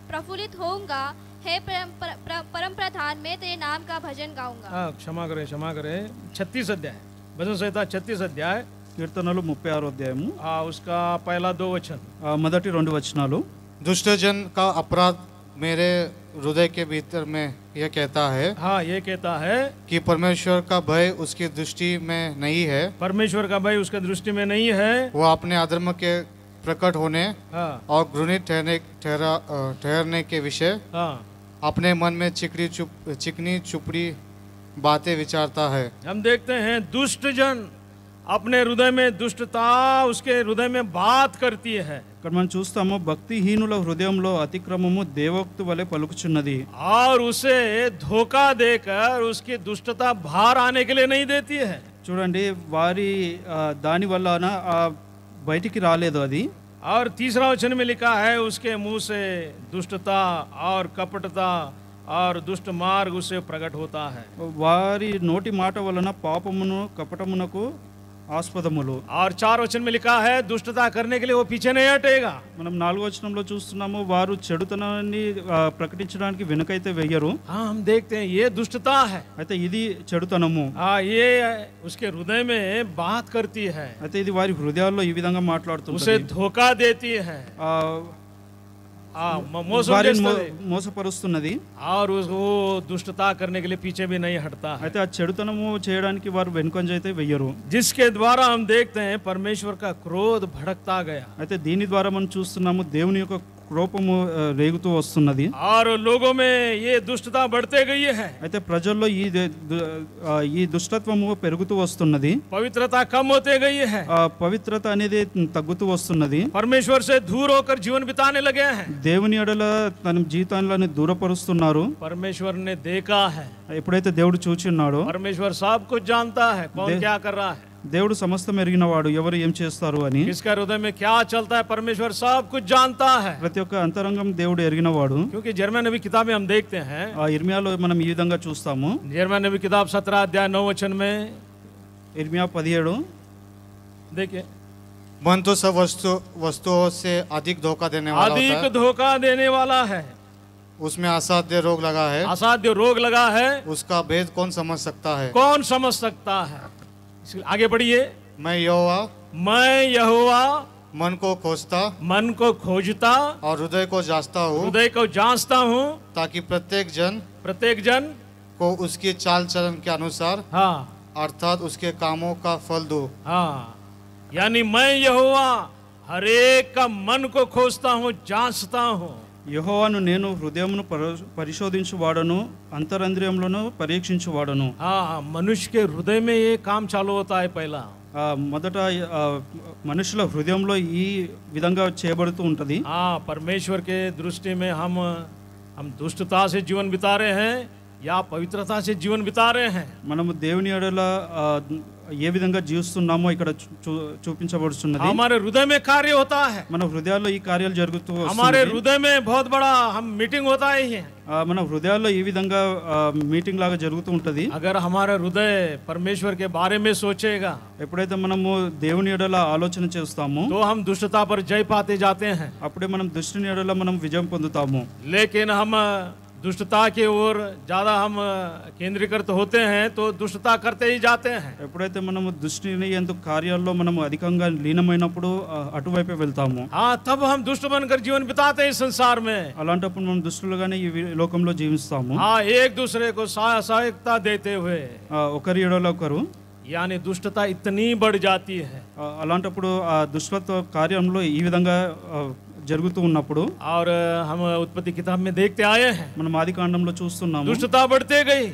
प्रफुल्लित होऊंगा। हे परम प्रधान, मैं तेरे नाम का भजन गाऊंगा। क्षमा करें 36 अध्याय भजन संहिता 36 अध्याय కీర్తనలు 36వ అధ్యాయము। उसका पहला 2 वचन। మొదటి 2 వచనాలు। दुष्ट जन का अपराध मेरे हृदय के भीतर में यह कहता है, हाँ ये कहता है कि परमेश्वर का भय उसकी दृष्टि में नहीं है, परमेश्वर का भय उसके दृष्टि में नहीं है, वो अपने अधर्म के प्रकट होने हाँ और घृणित ठहरने के विषय हाँ अपने मन में चिकनी चुपड़ी बातें विचारता है। हम देखते हैं दुष्ट जन अपने हृदय में दुष्टता उसके हृदय में बात करती है। ఇక్కడ మనం చూస్తాము భక్తిహీనుల హృదయంలో అతిక్రమము దేవోక్తి వలె పలుకుచున్నది और उसे धोखा देकर उसकी दुष्टता बाहर आने के लिए नहीं देती है। చూడండి వారి దాని వలన బయటికి రాలేదు అది। और तीसरा वचन में लिखा है उसके मुंह से दुष्टता और कपटता और दुष्ट मार्ग उसे प्रकट होता है। వారి నోటి మాట వలన పాపమును కపటమునకు ఆస్పదములు। और 4 वचन में लिखा है दुष्टता करने के लिए वो पीछे नहीं हटेगा। మనం 4వ వచనంలో చూస్తున్నాము వారు చెడుతనాన్ని ప్రకటించడానికి వెనుకైతే వెయ్యరు। हाँ हम देखते हैं ये दुष्टता है। అయితే ఇది చెడుతనము। हाँ ये उसके हृदय में बात करती है, అయితే ఇది వారి హృదయాల్లో ఈ విధంగా మాట్లాడుతుంది, उसे धोखा देती है, మోసపరుస్తున్నది। और वो दुष्टता करने के लिए पीछे भी नहीं हटता है। అయితే ఆ చెడుతనము చేయడానికి వారు వెనుకంజ అయితే వెయ్యరు। जिसके द्वारा हम देखते हैं परमेश्वर का क्रोध भड़कता गया। అయితే దీని ద్వారా మనం చూస్తున్నాము దేవుని యొక్క కోపము రేగుతూ వస్తున్నది। और लोगों में ये दुष्टता बढ़ते गई है। అయితే ప్రజల్లో ఈ దుష్టత్వము పెరుగుతూ వస్తున్నది। पवित्रता कम होते गई है। పవిత్రత అనేది తగ్గుతూ వస్తున్నది। परमेश्वर से दूर होकर जीवन बिताने लगे हैं। దేవుని ఎడల తన జీవితాలను దూరపరుస్తున్నారు। परमेश्वर ने देखा है, ఎప్పుడైతే దేవుడు చూచున్నాడో परमेश्वर सब कुछ जानता है कौन क्या कर रहा है। దేవుడు సమస్తం ఎరిగినవాడు ఎవరు ఏం చేస్తారు అని। किसका हृदय में क्या चलता है परमेश्वर सब कुछ जानता है। ప్రతి ఒక్క అంతరంగం దేవుడు ఎరిగినవాడు। क्योंकि यिर्मयाह नबी किताब में हम देखते हैं, ఇర్మియాలో మనం ఈ విధంగా చూస్తాము। यिर्मयाह नबी किताब 17 अध्याय 9 वचन में इर्मिया 17 देखिए, मन तो सब वस्तुओं से अधिक धोखा देने वाला होता अधिक है, धोखा देने वाला है, उसमें असाध्य रोग लगा है, असाध्य रोग लगा है, उसका भेद कौन समझ सकता है। कौन समझ सकता है। आगे बढ़िए, मैं यहोवा मन को खोजता और हृदय को जांचता हूँ, हृदय को जांचता हूँ, ताकि प्रत्येक जन को उसकी चाल चलन के अनुसार, हाँ अर्थात उसके कामों का फल दूं। हाँ, यानी मैं यहोवा हर एक का मन को खोजता हूँ, जांचता हूँ। యెహోవాను నేను హృదయమును పరిశోధించువాడను, అంతరంద్రియములను పరీక్షించువాడను। हाँ, मनुष्य के हृदय में ये काम चालू होता है पहला। మొదట మనుషుల హృదయంలో ఈ విధంగా చేయబడుతూ ఉంటది। हाँ, परमेश्वर के दृष्टि में हम दुष्टता से जीवन बिता रहे हैं या पवित्रता से जीवन बिता रहे हैं। మనము దేవుని ఎడల ఏ విధంగా జీవిస్తున్నామో ఇక్కడ చూపించబడుతున్నది। हमारे हृदय में कार्य होता है, మన హృదయాల్లో ఈ కార్యాలు జరుగుతూ వస్తున్నాయి। हमारे हृदय में बहुत बड़ा हम मीटिंग होता है, మన హృదయాల్లో ఈ విధంగా మీటింగ్ లాగా జరుగుతూ ఉంటది। अगर हमारा हृदय परमेश्वर के बारे में सोचेगा, ఎప్పుడైతే మనము దేవుని ఎడల ఆలోచన చేస్తామో तो हम दुष्टता पर जय पाते जाते हैं। అప్పుడే మనం దుష్టుని ఎడల మనం విజయం పొందుతాము। लेकिन हम दुष्टता के ओर ज्यादा हम केंद्रीकृत होते हैं तो दुष्टता करते ही जाते हैं। ఎప్పుడైతే మనము దుష్టుని యందు కార్యాల్లో మనము అధికంగా లీనమైనప్పుడు అటువైపే వెళ్తాము। हाँ, तब हम दुष्ट बनकर जीवन बिताते हैं इस संसार में। అలాంటప్పుడు మనం దుష్టులుగానే ఈ లోకంలో జీవిస్తాము। हाँ, एक दूसरे को सहायता देते हुए, ఒకరి ఎడల ఒకరు, यानी दुष्टता इतनी बढ़ जाती है। అలాంటప్పుడు ఆ దుష్టత్వ కార్యంలో ఈ విధంగా జరుగుతూ ఉన్నప్పుడు और हम उत्पत्ति किताब में देखते आए हैं, మనం ఆదికాండంలో చూస్తున్నాము दुष्टता बढ़ते गई।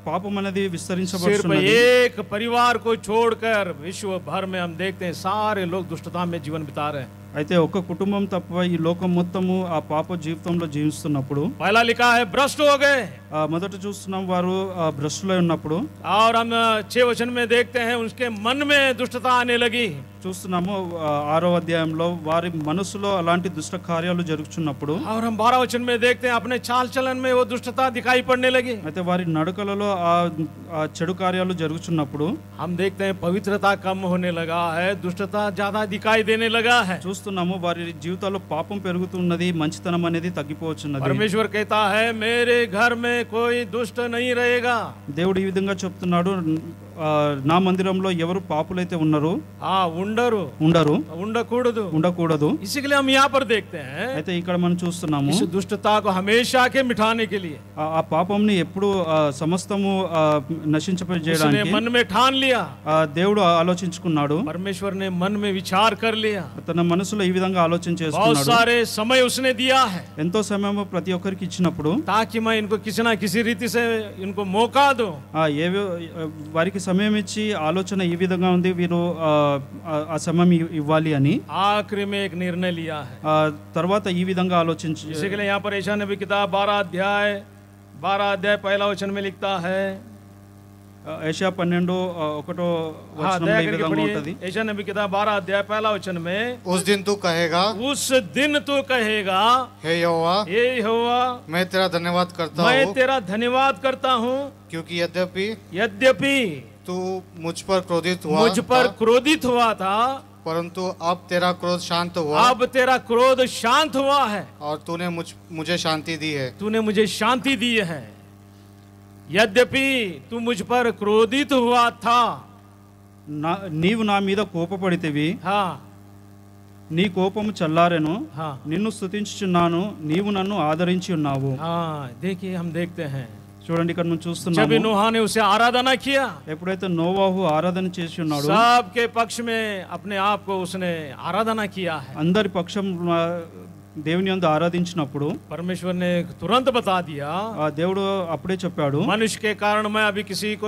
పాపం అనేది सिर्फ విస్తరించబడుతున్నది। एक परिवार को छोड़कर विश्व भर में हम देखते हैं सारे लोग दुष्टता में जीवन बिता रहे हैं। అయితే ఒక్క కుటుంబం తప్ప ఈ లోకం మొత్తము ఆ పాప జీవితంలో జీవిస్తున్నప్పుడు पहला लिखा है भ्रष्ट हो गए, మొదట చూస్తున్నాం వారు భ్రష్టులై ఉన్నప్పుడు। और हम 6 वचन में देखते हैं उसके मन में दुष्टता आने लगी। చూస్తున్నాము 6వ అధ్యాయంలో వారి మనసులో అలాంటి దుష్ట కార్యాలు జరుగుతున్నప్పుడు। और हम 12 वचन में देखते हैं अपने चाल चलन में वो दुष्टता दिखाई पड़ने लगी। అయితే వారి నడకలలో ఆ చెడు కార్యాలు జరుగుతున్నప్పుడు हम देखते हैं पवित्रता कम होने लगा है, दुष्टता ज्यादा दिखाई देने लगा है। చూస్తున్నాము వారి జీవితాల్లో పాపం పెరుగుతున్నది, మంచితనం అనేది తగ్గిపోవచ్చున్నది। परमेश्वर कहता है मेरे घर में कोई दुष्ट नहीं रहेगा। దేవుడు ఈ విధంగా చెప్తున్నాడు, నా మందిరంలో ఎవరు పాపులైతే ఉన్నారో ఉండరు ఉండరు ఉండకూడదు ఉండకూడదు इसी के लिए हम यहाँ पर देखते हैं అయితే ఇక్కడ మనం చూస్తున్నాము इस दुष्टता को हमेशा के मिटाने के लिए ఆ పాపంని ఎప్పుడు సమస్తము उसने నశించజేయడానికి मन में ठान लिया దేవుడు ఆలోచించుకున్నాడు परमेश्वर ने मन में विचार कर लिया తన మనసులో ఈ విధంగా ఆలోచన बहुत చేసుకున్నాడు सारे समय उसने दिया है ఎంతో సమయం ప్రతి ఒక్కరికి ఇచ్చినప్పుడు ताकि मैं इनको किसी ना किसी रीति से इनको मौका दूं వారికి సమయం ఇచ్చి ఆలోచన ఈ విధంగా ఉంది వీరు ఆ సమయం ఇవ్వాలి అని आखिरी में एक निर्णय लिया है తర్వాత ఈ విధంగా ఆలోచించి इसी के लिए यहाँ पर यशायाह नबी किताब 12 अध्याय पहला वचन में लिखता है యెషయా 12:1 వచనంలో ఈ విధంగా ఉంటది यशायाह नबी किताब 12 अध्याय पहला वचन में उस दिन तू कहेगा हे यहोवा मैं तेरा धन्यवाद करता हूँ क्योंकि यद्यपि तू मुझ पर क्रोधित हुआ था परंतु अब तेरा क्रोध शांत हुआ है और तूने मुझे शांति दी है यद्यपि तू मुझ पर क्रोधित हुआ था నీవు నా మీద కోపపడితివి నీ కోపము చల్లారెను నిన్ను స్తుతించుచున్నాను నీవు నన్ను ఆదరించి ఉన్నావు देखिए हम देखते हैं చూడండి ఇక్కడ మనం जब చూస్తున్నాము नूह ने उसे आराधना किया ఎప్పుడైతే నోవాహు ఆరాధన చేసి ఉన్నాడు सबके पक्ष में अपने आप को उसने आराधना किया है అందరి పక్షం దేవుని యందు ఆరాధించినప్పుడు परमेश्वर ने तुरंत बता दिया దేవుడు అప్పుడే చెప్పాడు मनुष्य के कारण मैं अभी किसी को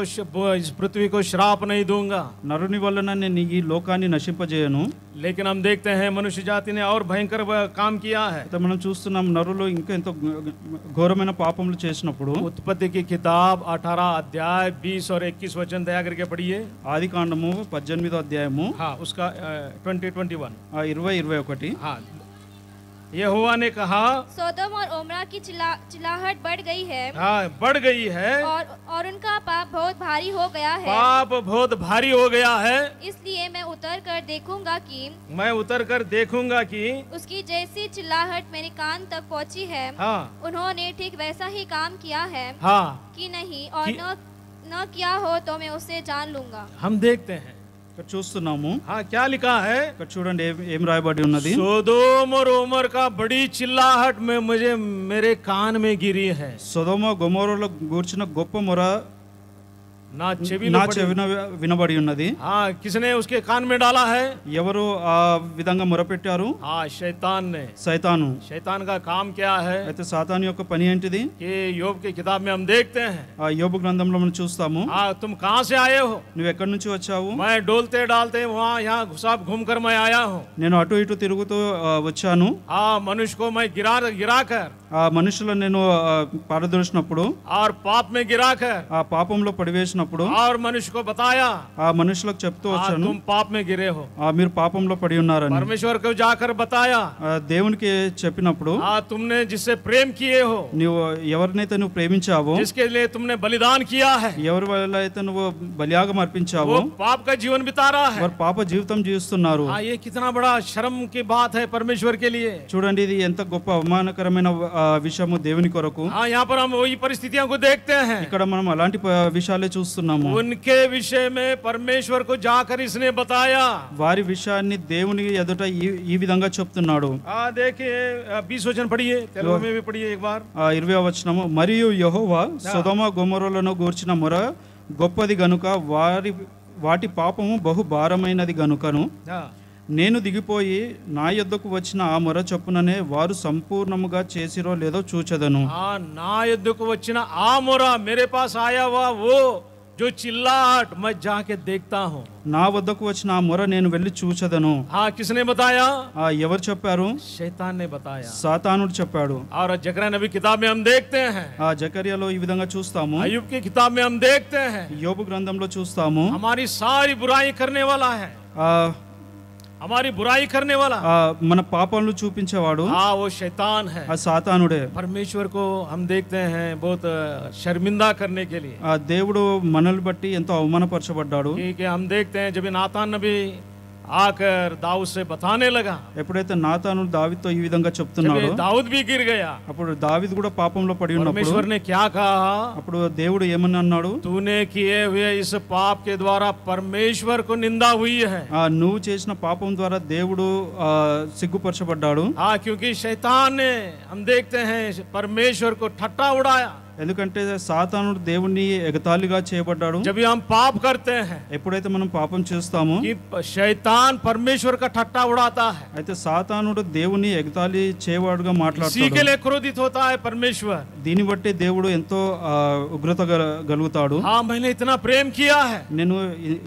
इस पृथ्वी को श्राप नहीं दूंगा నరుని వలన నేను ఈ లోకాన్ని నశింపజేయను लेकिन हम देखते हैं मनुष्य जाति ने और भयंकर काम किया है మనం చూస్తున్నాం నరులు ఇంకా ఎంతో ఘోరమైన పాపములు చేసినప్పుడు उत्पत्ति की किताब 18 अध्याय 20 और 21 वचन दया करके पढ़िए ఆదికాండము 18వ అధ్యాయము उसका 20-21 20-21 यहोवा ने कहा सोदोम और ओमरा की चिल्लाहट बढ़ गई है और उनका पाप बहुत भारी हो गया है इसलिए मैं उतर कर देखूंगा कि उसकी जैसी चिल्लाहट मेरे कान तक पहुंची है उन्होंने ठीक वैसा ही काम किया है कि नहीं और न किया हो तो मैं उसे जान लूंगा हम देखते हैं చూస్తున్నాము क्या लिखा है ఇక్కడ చూడండి ఏం రాయబడి ఉన్నది सोदोम और ओमर का बड़ी चिल्लाहट में मुझे मेरे कान में गिरी है సొదొమ గొమొరలో గూర్చిన గొప్ప మొర నా చెవిన వినబడి ఉన్నది किसने उसके कान में डाला है ఎవరు ఆ విధంగా మొరపెట్టారు शैतान ने शैतान का काम क्या है అయితే సాతాను యొక్క పని ఏంటిది कि యోబ్ की किताब में हम देखते हैं యోబు గ్రంథంలో మనం చూస్తాము तुम कहां से आए हो నువ్వు ఎక్కడి నుంచి వచ్చావు मैं डोलते डालते वहां यहां घुसा घूम कर मैं आया हूं నేను అటు ఇటు తిరుగుతూ వచ్చాను मनुष्य को मैं गिराकर ఆ మనుషులను నేను పారదోసినప్పుడు और पाप में गिराकर ఆ పాపంలో పడివేసినప్పుడు और मनुष्य को बताया ఆ మనుషులకు చెప్తూ వచ్చాను तुम पाप में गिरे हो మీరు పాపంలో పడి ఉన్నారని परमेश्वर को जाकर बताया దేవునికి చెప్పినప్పుడు तुमने जिससे प्रेम किए हो నువ్వు ఎవరినైతే నువ్వు ప్రేమించావో जिसके लिए तुमने बलिदान किया है ఎవరి వల్ల అయితే నువ్వు బలియాగం అర్పించావో वो पाप का जीवन बिता रहा है వారు పాప జీవితం జీవిస్తున్నారు ये कितना बड़ा शर्म की बात है परमेश्वर के लिए చూడండి ఇది ఎంత గొప్ప అవమానకరమైన విషయము దేవుని కొరకు यहाँ पर हम वही परिस्थितियों को देखते हैं ఇక్కడ మనం అలాంటి విషయాలే చూస్తున్నాము उनके विषय में परमेश्वर को जाकर इसने बताया వారి విషయాన్ని దేవుని ఎదుట ఈ విధంగా చెప్తున్నాడు देखिए 20 वचन पढ़िए तेलुगु में भी पढ़िए एक बार 20వ వచనము మరియు యెహోవా సొదొమ గొమొరలను గూర్చిన మొర గొప్పది గనుక వాటి పాపము బహు భారమైనది గనుకను నేను దిగిపోయి నా యొద్దకు వచ్చిన ఆ మొర చొప్పుననే వారు సంపూర్ణముగా చేసిరో లేదో చూచెదను నా యొద్దకు వచ్చిన ఆ మొర मेरे पास आया हुआ वो जो चिल्लाहट मैं जाके देखता हूँ నా వద్దకు వచ్చిన ఆ మొర నేను వెళ్ళి చూచెదను किसने बताया ఎవరు చెప్పారు शैतान ने बताया సాతానుడు చెప్పాడు और जकरिया नबी किताब में हम देखते हैं జకర్యాలో ఈ విధంగా చూస్తాము अय्यूब की किताब में हम देखते हैं యోబు గ్రంథంలో చూస్తాము हमारी सारी बुराई करने वाला है हमारी बुराई करने वाला మన పాపాలను చూపించేవాడు वो शैतान है సాతానుడే परमेश्वर को हम देखते हैं बहुत शर्मिंदा करने के लिए దేవుడు మనల్ని బట్టి ఎంతో అవమానపరచబడ్డాడు कि हम देखते हैं जब नातान नबी आकर दाऊद से बताने लगा। ఎప్పుడైతే నాతాను దావీదుతో ఈ విధంగా చెప్తున్నాడో दाऊद भी गिर गया। అప్పుడు దావీదు కూడా పాపంలో పడి ఉన్నప్పుడు परमेश्वर ने क्या कहा? అప్పుడు దేవుడు ఏమని అన్నాడు? तूने किए हुए इस पाप के द्वारा परमेश्वर को निंदा हुई है। నువ్వు చేసిన పాపం ద్వారా దేవుడు సిగ్గుపరచబడ్డాడు। हाँ, क्योंकि शैतान ने हम देखते हैं परमेश्वर को ठट्टा उड़ाया। ఎందుకంటే సాతానుడు దేవుణ్ణి ఎగతాళిగా చేయబడ్డాడు। जब हम पाप करते हैं, ఎప్పుడైతే మనం పాపం చేస్తామో शैतान परमेश्वर का ठट्टा उड़ाता है। అయితే సాతానుడు దేవుని ఎగతాళి చేయవాడుగా మాట్లాడతాడు। इसी के लिए क्रोधित होता है परमेश्वर। దీని బట్టి దేవుడు ఎంతో ఉగ్రత గలుగుతాడు। हाँ, मैंने इतना प्रेम किया है, నేను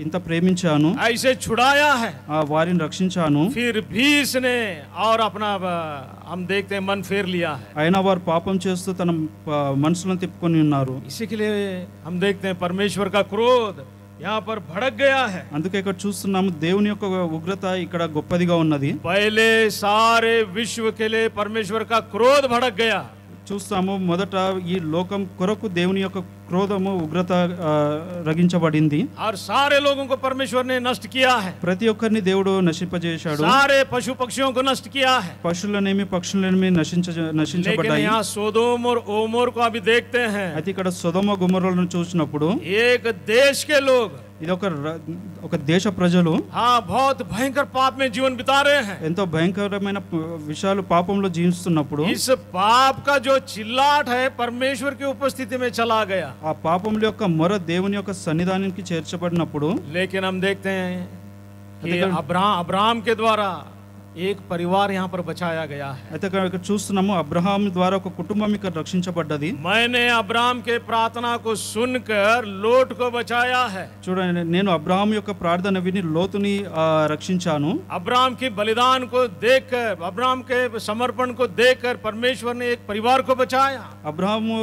ఇంత ప్రేమించాను, ऐसे छुड़ाया है, వారిని రక్షించాను, फिर भी इसने और अपना हम देखते हैं मन फेर लिया है। అయినా వారు పాపం చేస్తూ తన మనసులను తిప్పుకొని ఉన్నారు। इसी के लिए हम देखते हैं परमेश्वर का क्रोध यहाँ पर भड़क गया है। అందుకే ఇక్కడ చూస్తున్నాము దేవుని యొక్క ఉగ్రత ఇక్కడ గొప్పదిగా ఉన్నది। पहले सारे विश्व के लिए परमेश्वर का क्रोध भड़क गया। చూస్తాము మొదట ఈ లోకం కొరకు దేవుని యొక్క క్రోధము ఉగ్రత రగించబడింది। और सारे लोगों को परमेश्वर ने नष्ट किया है। ప్రతి ఒక్కరిని దేవుడు నశింపజేశాడు। सारे पशु पक्षियों को नष्ट किया है। పశువులనేమి పక్షులనేమి నశించబడ్డాయి। यहाँ सोदोम और ओमोर को अभी देखते हैं। అయితే ఇక్కడ సొదొమ గొమొర్రాలను చూసినప్పుడు एक देश के लोग, ఇది ఒక దేశ ప్రజలు हाँ, बहुत भयंकर पाप में जीवन बिता रहे हैं। ఎంతో భయంకరమైన విషయాలు పాపంలో జీవిస్తున్నప్పుడు इस पाप का जो चिल्लाट है परमेश्वर की उपस्थिति में चला गया। ఆ పాపముల యొక్క మొర దేవుని యొక్క సన్నిధానానికి చేర్చబడినప్పుడు लेकिन हम देखते हैं कि अब्राहम के द्वारा एक परिवार यहाँ पर बचाया गया है। అయితే ఇక్కడ చూస్తున్నాము అబ్రహాం ద్వారా ఒక కుటుంబం ఇక్కడ రక్షించబడ్డది। मैंने अब्राहम के प्रार्थना को सुनकर लोट को बचाया है। చూడండి, నేను అబ్రహాం యొక్క ప్రార్థన విని లోతుని రక్షించాను। अब्राहम की बलिदान को देखकर, अब्राहम के समर्पण को देखकर परमेश्वर ने एक परिवार को बचाया। అబ్రహాము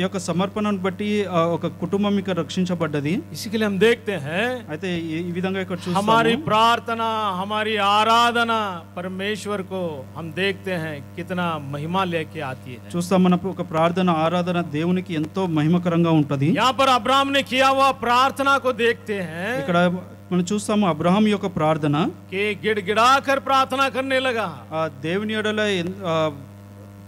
యొక్క సమర్పణను బట్టి ఒక కుటుంబం ఇక్కడ రక్షించబడ్డది। इसी के लिए हम देखते हैं అయితే ఈ విధంగా ఇక్కడ చూస్తాము हमारी प्रार्थना, हमारी आराधना परमेश्वर को हम देखते हैं कितना महिमा लेके आती है। చూస్తాం మన ఒక ప్రార్థన ఆరాధన దేవునికి ఎంతో మహిమకరంగా ఉంటది। यहाँ पर अब्राहम ने किया हुआ प्रार्थना को देखते हैं। ఇక్కడ మనం చూస్తాము అబ్రహాం యొక్క ప్రార్థన कि गिड़गिड़ाकर प्रार्थना करने लगा। దేవుని ఎడల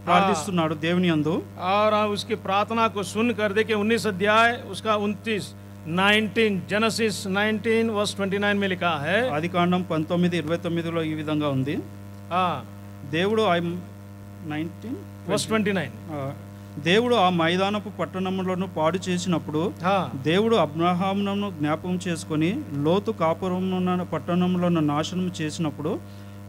ప్రార్థిస్తున్నాడు దేవుని యందు। और उसकी प्रार्थना को सुनकर देखिए 19 अध्याय उसका 19 जेनेसिस 19 वर्स 29 में लिखा है। ఆదికాండం 19:29లో ఈ విధంగా ఉంది। దేవుడు 19 वर्स 29 దేవుడు ఆ మైదానపు పట్టణములను పాడు చేసినప్పుడు దేవుడు అబ్రహామును జ్ఞాపకం చేసుకొని లోతు కాపురమున్న పట్టణములను నాశనం చేసినప్పుడు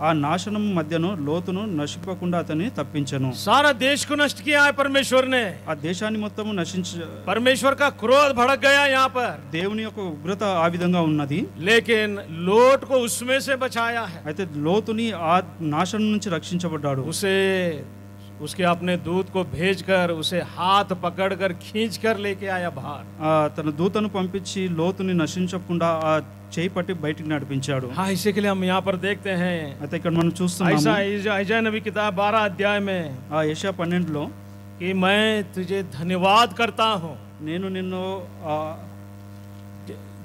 ఆ నాశనం మధ్యను లోతును నశింపకుండా అతన్ని తప్పించెను। सारा देश को नष्ट किया है परमेश्वर ने। ఆ దేశాన్ని మొత్తం परमेश्वर का क्रोध भड़क गया यहाँ पर। దేవుని యొక్క ఉగ్రత ఆ విధంగా ఉన్నది। लेकिन लोट को उसमें से बचाया है। అయితే లోతుని ఆ నాశనం నుంచి రక్షించబడ్డాడు। उसे उसके अपने दूत को भेजकर उसे हाथ पकड़कर खींचकर लेके आया बाहर। తన దూతను పంపించి లోతుని నశించకుండా ఆ చేయి పట్టి బయటికి నడిపించాడు। हाँ, इसी के लिए हम यहाँ पर देखते हैं। అయితే ఇక్కడ మనం చూస్తున్నాము यशायाह नबी किताब 12 अध्याय में యెషయా 12లో कि मैं तुझे धन्यवाद करता हूँ, నేను నిన్ను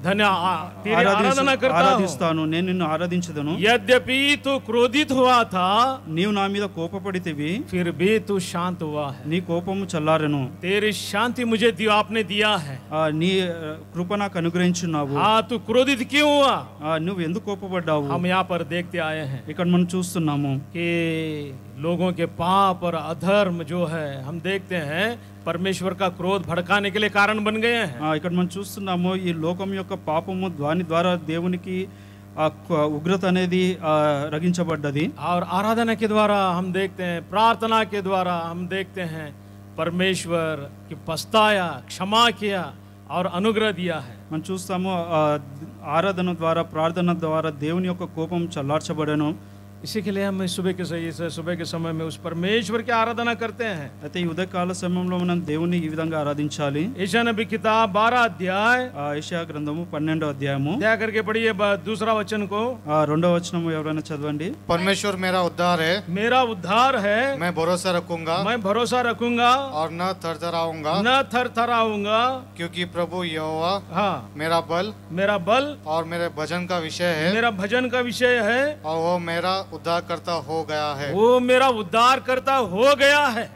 आराधना करता ఆరాధిస్తాను, నేను నిన్ను ఆరాధించదను। यद्यपि तू क्रोधित हुआ था, నీవు నా మీద కోపపడితివి, फिर भी तू शांत हुआ है। నీ కోపము చల్లారెను। तेरी शांति मुझे आपने दिया है। నీ కృప నాకు అనుగ్రహించున్నావు। हाँ, तू क्रोधित क्यों हुआ? నువ్వు ఎందుకు కోపపడ్డావు? हम यहाँ पर देखते आए हैं ఇక్కడ మనం చూస్తున్నాము कि लोगों के पाप और अधर्म जो है हम देखते हैं परमेश्वर का क्रोध भड़काने के लिए कारण बन गए हैं। ఇక్కడ మనం చూస్తున్నాము ఈ లోకం యొక్క పాపము దాని ద్వారా దేవునికి ఉగ్రత అనేది రగించబడ్డది। और आराधना के द्वारा हम देखते हैं, प्रार्थना के द्वारा हम देखते हैं परमेश्वर की पछताया, क्षमा किया और अनुग्रह दिया है। మనం చూస్తాము ఆరాధన ద్వారా ప్రార్థన ద్వారా దేవుని యొక్క కోపం చల్లార్చబడను, इसी के लिए हम सुबह के समय में उस परमेश्वर की आराधना करते हैं। అయితే ఈ ఉదయకాల సమయంలో మనం దేవుని ఈ విధంగా ఆరాధించాలి। यशायाह नबी किताब 12 अध्याय, యెషయా గ్రంథము 12వ అధ్యాయము दया करके पढ़िए दूसरा वचन को। రెండవ వచనము ఎవరైనా చదవండి। परमेश्वर मेरा उद्धार है, मेरा उद्धार है, मैं भरोसा रखूंगा, मैं भरोसा रखूंगा और न थरथराऊंगा, न थरथराऊंगा, क्योंकि प्रभु यहोवा हाँ मेरा बल और मेरे भजन का विषय है, मेरा भजन का विषय है, और वो मेरा उद्धार करता हो गया है। वो मेरा उद्धार करता हो गया है।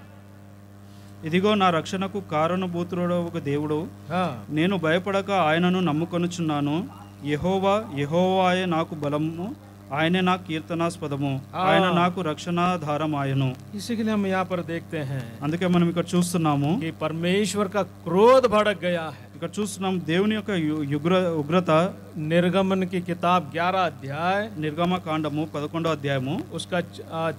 ఇదిగో నా రక్షణకు కారణభూతుడు ఒక దేవుడు, हाँ నేను భయపడక ఆయనను నమ్ముకొనుచున్నాను। యెహోవాయే నాకు బలము, ఆయనే నా కీర్తనాస్పదము, ఆయన నాకు రక్షణాధారమాయను। इसी के लिए हम यहाँ पर देखते हैं అందుకే మనం ఇక్కడ చూస్తున్నాము कि परमेश्वर का क्रोध भड़क गया है। ఇక్కడ చూస్తున్నాం దేవుని యొక్క ఉగ్రత। निर्गमन की किताब 11 अध्याय, నిర్గమ కాండము 11వ అధ్యాయము उसका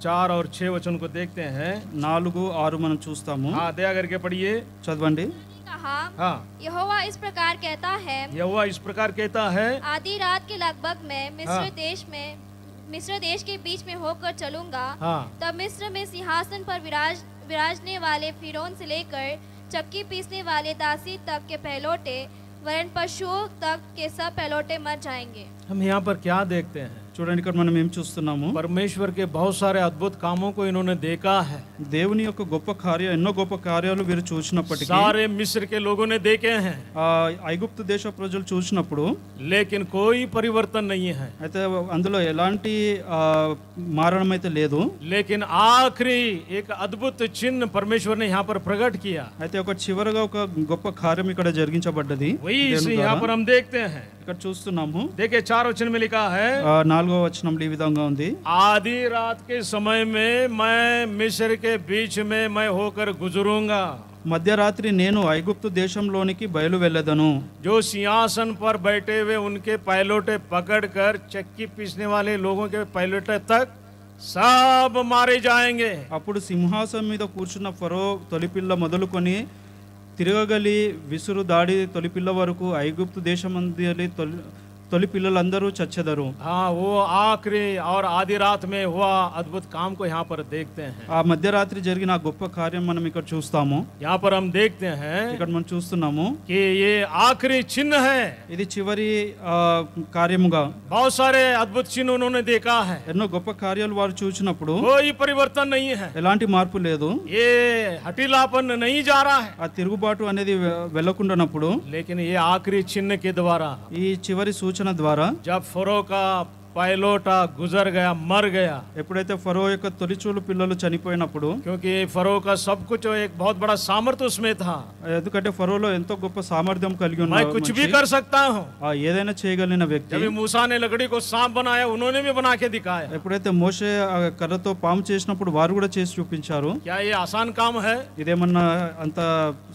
4 और 6 वचन को देखते हैं। 4, 6 మనం చూస్తాము। हाँ दया करके पढ़िए। చదవండి। हाँ यहोवा इस प्रकार कहता है, यहोवा इस प्रकार कहता है, आधी रात के लगभग मैं मिस्र देश के बीच में होकर चलूंगा। हाँ तब मिस्र में सिंहासन पर विराजने वाले फिरौन से लेकर चक्की पीसने वाले दासी तक के पहलौटे वरन पशुओं तक के सब पहलौटे मर जाएंगे। हम यहाँ पर क्या देखते हैं? చూడండి ఇక్కడ మనం ఏం చూస్తున్నాము, परमेश्वर के बहुत सारे अद्भुत कामों को इन्होंने देखा है। దేవుని యొక్క ఎన్నో గొప్ప కార్యాలు వీరు చూసినప్పటికీ, सारे मिस्र के लोगों ने देखे हैं, ఐగుప్తు దేశ ప్రజలు చూసినప్పుడు लेकिन कोई परिवर्तन नहीं है। అయితే అందులో ఎలాంటి మారణం అయితే లేదు। लेकिन आखिरी एक अद्भुत चिन्ह परमेश्वर ने यहाँ पर प्रकट किया। అయితే ఒక చివరగా ఒక గొప్ప కార్యం ఇక్కడ జరిగించబడ్డది। वही यहाँ पर हम देखते हैं, ఇక్కడ చూస్తున్నాము। देखिए 4 वचन में लिखा है, 4వ వచనంలో ఈ విధంగా ఉంది, आधी रात के समय में मैं मिस्र के बीच में मैं होकर गुजरूंगा। మధ్యరాత్రి నేను ఐగుప్తు దేశంలోనికి బయలు వెళ్ళదను। जो सिंहासन पर बैठे हुए उनके पैलोटे पकड़कर चक्की पीसने वाले लोगों के पैलोटे तक सब मारे जाएंगे। అప్పుడు సింహాసనం మీద కూర్చున్న ఫరో తొలిపిల్ల మొదలుకొని తిరగగలి విసురు దాడి తొలిపిల్ల వరకు ఐగుప్తు దేశమందలి తొలి పిల్లలందరూ చచ్చెదరు। हाँ वो आखिरी और आधी रात में हुआ अद्भुत काम को यहाँ पर देखते हैं। ఆ మధ్యరాత్రి జరిగిన గొప్ప కార్యం మనం ఇక్కడ చూస్తాము। यहाँ पर हम देखते हैं ఇక్కడ మనం చూస్తున్నాము कि ये आखिरी चिन्ह है। ఇది చివరి కార్యముగా बहुत सारे अद्भुत चिन्ह उन्होंने देखा है, ఎన్నో గొప్ప కార్యాలు వారు చూసినప్పుడు कोई परिवर्तन नहीं है, ఎలాంటి మార్పు లేదు। ये हठीलापन नहीं जा रहा है, ఆ తిరుగుబాటు అనేది వెళ్ళకుండానప్పుడు, लेकिन ये आखिरी चिन्ह के द्वारा, ఈ చివరి సూచన ద్వారా, जब फरो का पैलोटा गुजर गया, मर गया, ఎప్పుడైతే ఫరో యొక్క తొలిచూలు పిల్లలు చనిపోయినప్పుడు, क्योंकि फरो का सब कुछ एक बहुत बड़ा सामर्थ्य उसमें था, ఎందుకంటే ఫరోలో ఎంతో గొప్ప సామర్థ్యం కలిగి मैं ఉన్నాడు, कुछ भी कर सकता हूँ। ఏదైనా చేయగలిగిన వ్యక్తి। जब मूसा ने लकड़ी को सांप बनाया, उन्होंने भी बना के दिखाया। ఎప్పుడైతే మోషే కర్రతో పాము చేసినప్పుడు వారు కూడా చేసి చూపించారు। क्या ये आसान काम है? ఇదేమన్నా అంత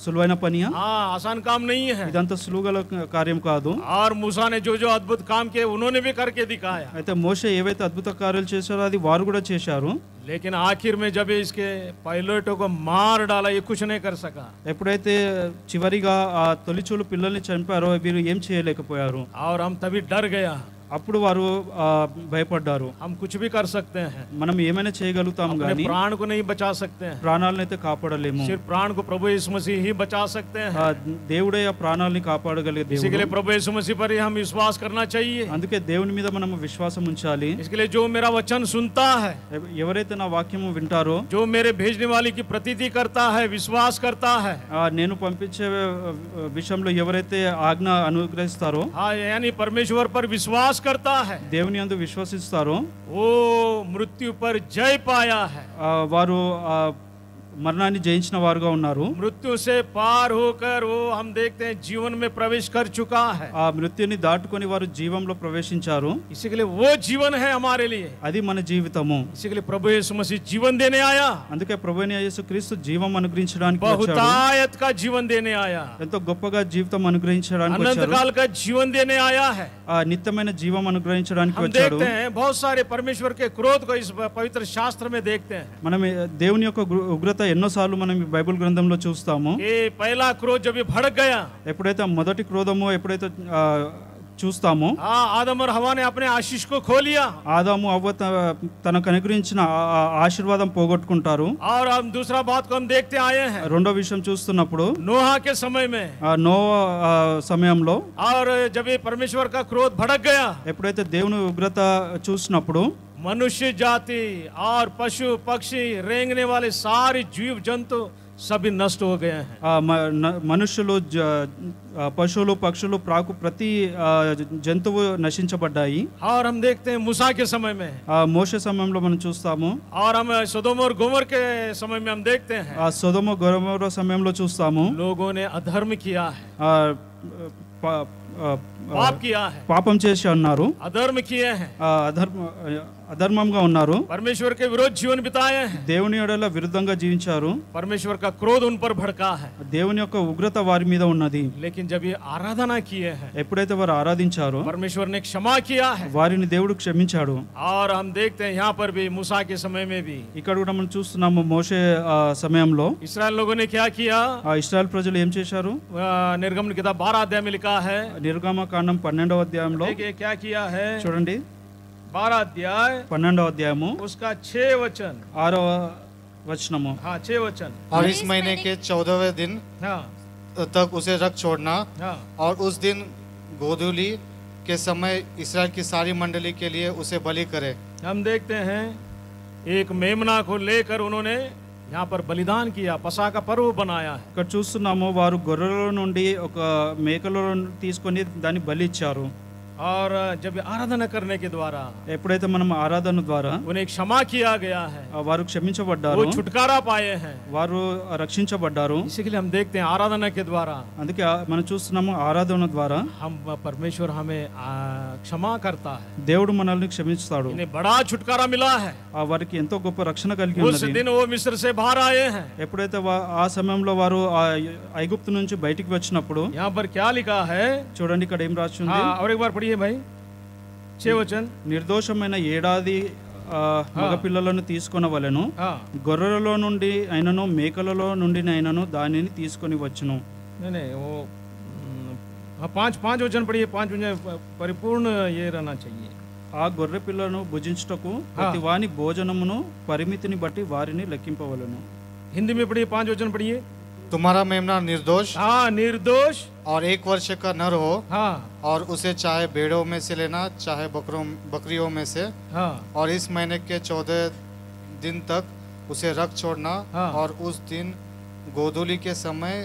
సులువైన పనియా? हाँ आसान काम नहीं है। ఇదంతా సులువుగల కార్యం కాదు। और मूसा ने जो जो अद्भुत काम किए उन्होंने भी करके दिखाया, అయితే మోషే ఏవైతే అద్భుత కార్యాలు చేశారో అది వారు కూడా చేశారు। लेकिन आखिर में जब इसके पायलटों को मार डाला, ये कुछ नहीं कर सका। ఎప్పుడైతే చివరిగా ఆ తొలిచూలు పిల్లల్ని చంపారో వీరు ఏం చేయలేకపోయారు। और हम तभी डर गया, అప్పుడు వారు భయపడ్డారు। हम कुछ भी कर सकते हैं, మనం ఏమైనా చేయగలుగుతాం अपने కానీ प्राण को नहीं बचा सकते हैं, ప్రాణాలను అయితే కాపాడలేము। सिर्फ प्राण को प्रभु यीशु मसीह ही बचा सकते हैं। దేవుడే ఆ ప్రాణాలని కాపాడగలిగే इसी के దేవుడు। लिए प्रभु यीशु मसीह पर ही हम विश्वास करना चाहिए। అందుకే దేవుని మీద మనం విశ్వాసం ఉంచాలి। इसके लिए जो मेरा वचन सुनता है, ఎవరైతే నా వాక్యము వింటారో, जो मेरे भेजने वाले की प्रतीति करता है, विश्वास करता है, నేను పంపించే విషయంలో ఎవరైతే ఆజ్ఞ అనుగ్రహిస్తారో, हाँ यानी परमेश्वर पर विश्वास करता है, దేవుని యందు విశ్వసిస్తారో, वो मृत्यु पर जय पाया है, వారు మరణాన్ని జయించిన వారుగా ఉన్నారు। मृत्यु से पार होकर वो हम देखते हैं जीवन में प्रवेश कर चुका है। ఆ మృత్యుని దాటుకొని వారు జీవంలో ప్రవేశించారు। इसी के लिए वो जीवन है हमारे लिए, అది మన జీవితము। इसी के लिए प्रभु यीशु मसीह जीवन देने आया, అందుకే ప్రభువైన యేసుక్రీస్తు జీవం అనుగ్రహించడానికి వచ్చాడు। बहुतायत का जीवन देने आया, ఎంతో గొప్పగా జీవితం అనుగ్రహించడానికి अनंत వచ్చాడు। काल का जीवन देने आया है। ఆ నిత్యమైన జీవం అనుగ్రహించడానికి हम వచ్చాడు। देखते हैं बहुत सारे परमेश्वर के क्रोध को इस पवित्र शास्त्र में देखते हैं। మనం దేవుని యొక్క ఉగ్రత ఎన్నోసార్లు మనం ఈ బైబిల్ గ్రంథంలో చూస్తాము। ये पहला क्रोध जब ये भड़क गया, ఎప్పుడైతే మొదటి క్రోధము ఎప్పుడైతే చూస్తాము. आदम और हवा ने अपने आशीष को खो लिया. ఆదాము అవ్వ తనకు అనుగ్రహించిన ఆశీర్వాదం పోగొట్టుకుంటారు. और हम दूसरा बात को हम देखते आए हैं. రెండో విషయం చూస్తున్నప్పుడు नोहा के समय में, నోవా సమయంలో, और जब ये परमेश्वर का क्रोध भड़क गया, ఎప్పుడైతే దేవుని ఉగ్రత చూసినప్పుడు मनुष्य जाति और पशु पक्षी रेंगने वाले सारे जीव जंतु सभी नष्ट हो गए हैं. మనుషులు పశువులు పక్షులు ప్రాకు ప్రతి జంతువు నశించబడ్డాయి. और हम देखते हैं मूसा के समय में, మోషే సమయంలో మనం చూస్తాము. और हम सोदोम और गोमर के समय में हम देखते हैं, సొదొమ గొమొర సమయంలో చూస్తాము. लोगों ने अधर्म किया है, पाप किया है, పాపం చేసి ఉన్నారు, अधर्म किए हैं, అధర్మంగా ఉన్నారు, परमेश्वर के विरोध जीवन बिताए हैं, దేవుని ఎడల విరుద్ధంగా జీవించారు. परमेश्वर का क्रोध उन पर भड़का है. దేవుని యొక్క ఉగ్రత వారి మీద ఉన్నది. लेकिन जब ये आराधना किए हैं, ఎప్పుడైతే వారు ఆరాధించారో परमेश्वर ने क्षमा किया है. వారిని దేవుడు క్షమించాడు. और हम देखते हैं यहाँ पर भी मूसा के समय में भी ఇక్కడ కూడా మనం చూస్తున్నాము మోషే సమయంలో इस्राएल लोगों ने क्या किया. ఇశ్రాయేల్ ప్రజలు ఏం చేశారు? निर्गमन किताब 12 अध्याय में लिखा है, నిర్గమకాండం 12వ అధ్యాయంలో देखिए क्या किया है. చూడండి 12 अध्याय 12వ అధ్యాయము उसका 6 वचन, 6వ వచనము. हाँ 6 वचन. और इस महीने के 14वें दिन हाँ तक उसे रख छोड़ना, हाँ और उस दिन गोधूली के समय इसराइल की सारी मंडली के लिए उसे बलि करे. हम देखते हैं एक मेमना को लेकर उन्होंने यहाँ पर बलिदान किया, पसा का पर्व बनाया है. ఇక్కడ చూస్తున్నాము వారు గొర్రెల నుండి ఒక మేకలను తీసుకొని దాన్ని బలి ఇచ్చారు. और जब आराधना करने के द्वारा ఎప్పుడైతే మనం ఆరాధన ద్వారా उन्हें क्षमा किया गया है, వారు క్షమించబడ్డారు, वो छुटकारा पाए हैं. వారు రక్షించబడ్డారు. इसीलिए हम देखते हैं आराधना के द्वारा అందుకే మనం చూస్తున్నాము ఆరాధన ద్వారా हम परमेश्वर हमें क्षमा करता है. దేవుడు మనల్ని క్షమిస్తాడు. इन्हें बड़ा छुटकारा मिला है. వారికి ఎంతో గొప్ప రక్షణ కలిగి उस ఉన్నది. दिन वो मिस्र से बाहर आए हैं. ఎప్పుడైతే ఆ సమయంలో వారు ఐగుప్తు నుంచి బయటికి వచ్చినప్పుడు यहाँ पर क्या लिखा है, చూడండి ఇక్కడ ఏం రాసి ఉంది. हाँ और एक बार पढ़िए भाई 6 वचन. నిర్దోషమైన ఏడాది మగపిల్లలను తీసుకొనవలెను, గొర్రెలలో నుండి అయినను మేకలలో నుండి అయినను దానిని తీసుకొని వచ్చును. नहीं वो 5 वचन पढ़िए, 5 वचन परिपूर्ण ये रहना चाहिए. ఆ గొర్రె పిల్లను భుజించుటకు ప్రతి వాని భోజనమును పరిమితిని బట్టి వారిని లెక్కింపవలెను. हिंदी में पढ़िए, 5 वचन पढ़िए. तुम्हारा मेमना निर्दोष, हाँ निर्दोष, और 1 वर्ष का नर हो, हाँ और उसे चाहे भेड़ों में से लेना चाहे बकरियों में से, हाँ और इस महीने के 14 दिन तक उसे रख छोड़ना. हाँ. और उस दिन गोधूली के समय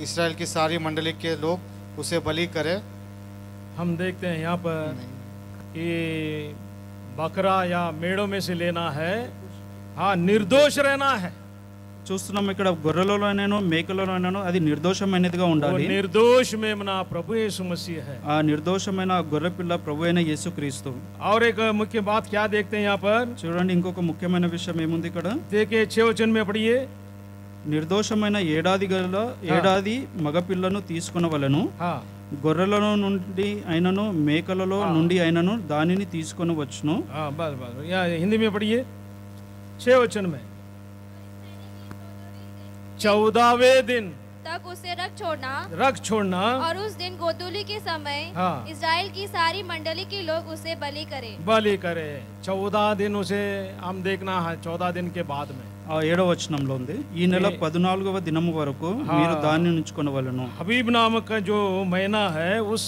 इसराइल की सारी मंडली के लोग उसे बलि करे. हम देखते हैं यहाँ पर कि बकरा या मेढ़ों में से लेना है, हाँ निर्दोष रहना है. చూస్తున్నాం ఇక్కడ గొర్రెలలోనైనా మేకలలోనైనా అది నిర్దోషమైనదిగా ఉండాలి. निर्दोष मेमना प्रभु यीशु मसीह है. ఆ నిర్దోషమైన గొర్రె పిల్ల ప్రభు అయిన యేసుక్రీస్తు. और एक मुख्य बात क्या देखते हैं यहाँ पर, చూడండి ఇంకొక ముఖ్యమైన విషయం ఏముంది ఇక్కడ. देखिए 6 वचन में पढ़िए. నిర్దోషమైన ఏడాది మగపిల్లను తీసుకొనవలెను, గొర్రెలలో నుండి అయినను మేకలలో నుండి అయినను దానిని తీసుకొని వచ్చును. बस बस यहाँ हिंदी में पढ़िए 6 वचन में. 14वें दिन तक उसे रख छोड़ना, और उस दिन गोधूली के समय इस्राएल की सारी मंडली के लोग उसे बलि करे. 14 दिन उसे हम देखना है. 14 दिन के बाद में 7వ వచనంలో ఉంది, ఈ నెల 14వ దినము వరకు మీరు దాన్ని ఉంచుకొనవలెను. हबीब नामक का जो महीना है, उस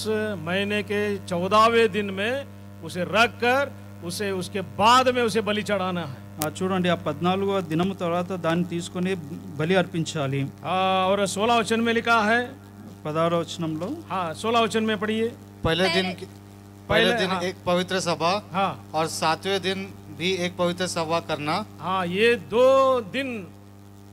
महीने के 14वें दिन में उसे रख कर उसे उसके बाद में उसे बलि चढ़ाना है. చూడండి ఆ 14వ దినము తర్వాత దాన్ని తీసుకొని బలి అర్పించాలి. और 16 वचन में लिखा है, 16వ వచనంలో, हाँ 16 वचन में पढ़िए. पहले दिन एक पवित्र सभा, हाँ और 7वें दिन भी एक पवित्र सभा करना. हाँ ये 2 दिन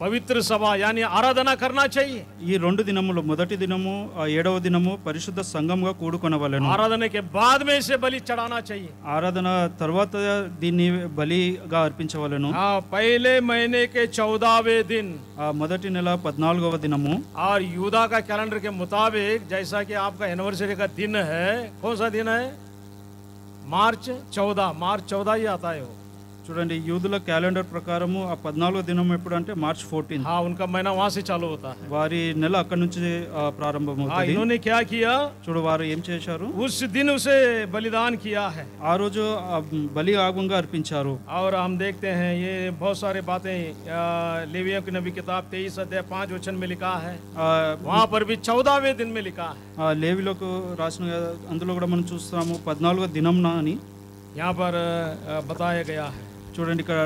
पवित्र सभा यानी आराधना करना चाहिए. ఈ 2 దినములు, మొదటి దినము 7వ దినము పరిశుద్ధ సంఘంగా కూడుకొనవలెను. आराधना के बाद में इसे बलि चढ़ाना चाहिए. ఆరాధన తర్వాత దీన్ని బలిగా అర్పించవలెను. हाँ पहले महीने के 14वें दिन, మొదటి నెల 14వ దినము. और यूदा का कैलेंडर के मुताबिक जैसा कि आपका एनिवर्सरी का दिन है, कौन सा दिन है? मार्च 14 ही आता है वो. చూడండి యూదుల క్యాలెండర్ ప్రకారము ఆ 14వ దినం ఎప్పుడు అంటే మార్చ్ 14। हाँ, उनका महीना वहां से चालू होता है। వారి నెల అక్కడ నుంచి ప్రారంభమవుతుంది। इन्होंने क्या किया? చూడు వారు ఏం చేశారు? उस दिन उसे बलिदान किया है। ఆ రోజు బలి యాగంగా అర్పించారు। और हम देखते हैं ये बहुत सारे बातें लेवियों की नबी किताब 23 अध्याय 5 वचन में लिखा है। वहां पर भी 14वें दिन में लिखा है। లేవిలకు రాసిన అందులో కూడా మనం చూస్తాము 14వ దినంన అని यहाँ पर बताया गया है। చూడండి ఇక్కడ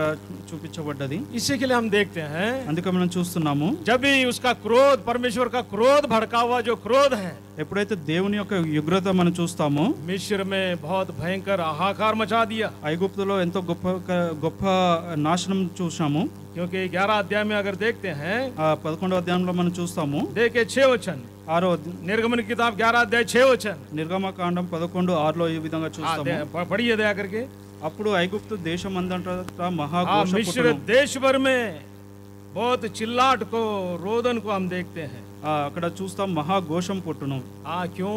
చూపించబడ్డది। इसी के लिए हम देखते हैं, అందుకే మనం చూస్తున్నాము जब भी उसका क्रोध, परमेश्वर का क्रोध भड़का हुआ जो क्रोध है, ఎప్పుడైతే దేవుని యొక్క ఉగ్రత మనం చూస్తామో मिस्र में बहुत भयंकर हाहाकार मचा दिया। ఐగుప్తులో ఎంతో గొప్ప నాశనం చూసాము। क्योंकि 11 अध्याय में अगर देखते हैं, 11వ అధ్యాయంలో మనం చూస్తాము। देखिए 6 वचन, निर्गमन की किताब 11 अध्याय 6 वचन, నిర్గమకాండం 11:6లో ఈ విధంగా చూస్తాము। पढ़िए दया करके। అప్పుడు ఐగుప్తు దేశమందంతటా मिस्र మహాఘోషపుట్టును देश भर में बहुत चिल्लाट को, रोदन को हम देखते हैं। అక్కడ చూస్తాం మహాఘోషం పుట్టును। क्यों?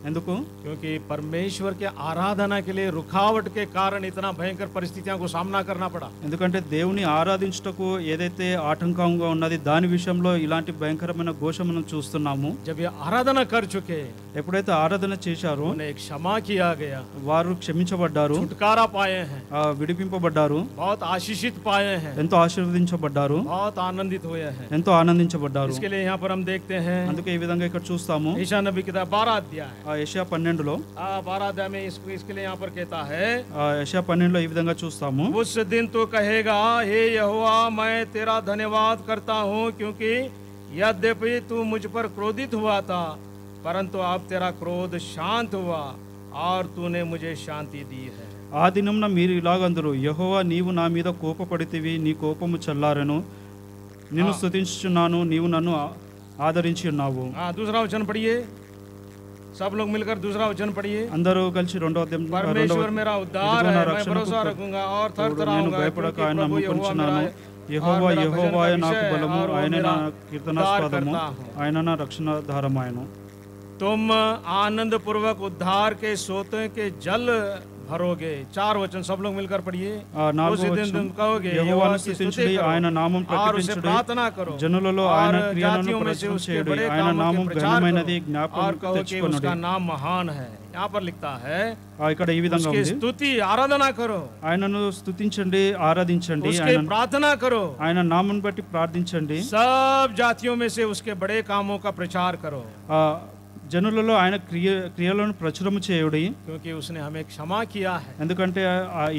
ఎందుకు? क्योंकि परमेश्वर के आराधना के लिए रुकावट के कारण इतना भयंकर परिस्थितियों को सामना करना पड़ा। ఎందుకంటే దేవుని ఆరాధించుటకు ఏదైతే ఆటంకంగా ఉన్నది దాని విషయంలో ఇలాంటి భయంకరమైన ఘోష మనం చూస్తున్నాము। जब ये आराधना कर चुके, ఎప్పుడైతే ఆరాధన చేశారో उन्हें एक क्षमा किया गया, వారు క్షమించబడ్డారు, छुटकारा पाए हैं, విడిపింపబడ్డారు, बहुत आशीषित पाए हैं, ఎంతో ఆశీర్వదించబడ్డారు, बहुत आनंदित हुए हैं। ఎంతో ఆనందించబడ్డారు। इसके लिए यहाँ पर हम देखते हैं, అందుకే ఈ విధంగా ఇక్కడ చూస్తాము ईशा नबी किताब 12 अध्याय, యెషయా 12లో 12 अध्याय में इसके लिए यहाँ पर कहता है, యెషయా 12లో ఈ విధంగా చూస్తాము। उस दिन तो कहेगा, हे यहोवा मैं तेरा धन्यवाद करता हूँ, क्योंकि यद्यपि तू मुझ पर क्रोधित हुआ था, परंतु अब तेरा क्रोध शांत हुआ और तूने मुझे शांति दी है। ఆ దినమున మీరు ఇలాగందరు, యెహోవా నీవు నా మీద కోపపడితివి, నీ కోపము చల్లారెను, నిన్ను స్తుతించుచున్నాను, నీవు నన్ను ఆదరించి ఉన్నావు। दूसरा वचन पढ़िए, सब लोग मिलकर दूसरा वचन पढ़िए। అందరూ కలిసి 2వ అధ్యాయం परमेश्वर मेरा उद्धार है, मैं भरोसा रखूंगा और थरथराऊंगा, భయపడక ఆయన నమ్ముకొనుచున్నాను। యెహోవా యెహోవాయే నాకు బలము, ఆయన నా కీర్తనాస్పదము, ఆయన నా రక్షణాధారమాయను। तुम आनंद पूर्वक उद्धार के सोते के जल भरोगे। 4 वचन सब लोग मिलकर पढ़िए। उस दिन तुम कहोगे, యెహోవాను స్తుతించుడి, ఆయన నామం ప్రకటించుడి, प्रार्थना करो జనులలో ఆయన క్రియలను जातियों में से ప్రచురం उसके చేయుడి, बड़े ఆయన कामों నామం के प्रचार ఘనమైనది, करो और జ్ఞాపకం कहो कि తెచ్చుకొనుడి। उसका नाम महान है। यहाँ पर लिखता है, ఇక్కడ ఈ విధంగా उसकी ఉంది, स्तुति आराधना करो, ఆయనను స్తుతించండి, ఆరాధించండి, उसकी प्रार्थना करो, ఆయన నామం బట్టి ప్రార్థించండి, सब जातियों में से उसके बड़े कामों का प्रचार करो, జనులలో ఆయన క్రియలను ప్రచురము చేయుడి, क्योंकि उसने हमें क्षमा किया है ఎందుకంటే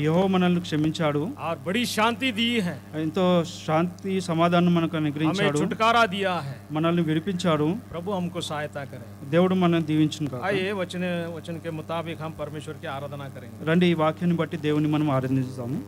యెహోవా మనల్ని క్షమించాడు, और बड़ी शांति दी है, ఎంతో శాంతి సమాధానం మనకు हमें అనుగ్రహించాడు, छुटकारा दिया है। మనల్ని విడిపించాడు। प्रभु हमको सहायता करे। దేవుడు మనల్ని దీవించును కాక। आइए वचन के मुताबिक हम परमेश्वर की आराधना करेंगे। రండి ఈ వాక్యాన్ని బట్టి దేవుని మనం ఆరాధిస్తాము।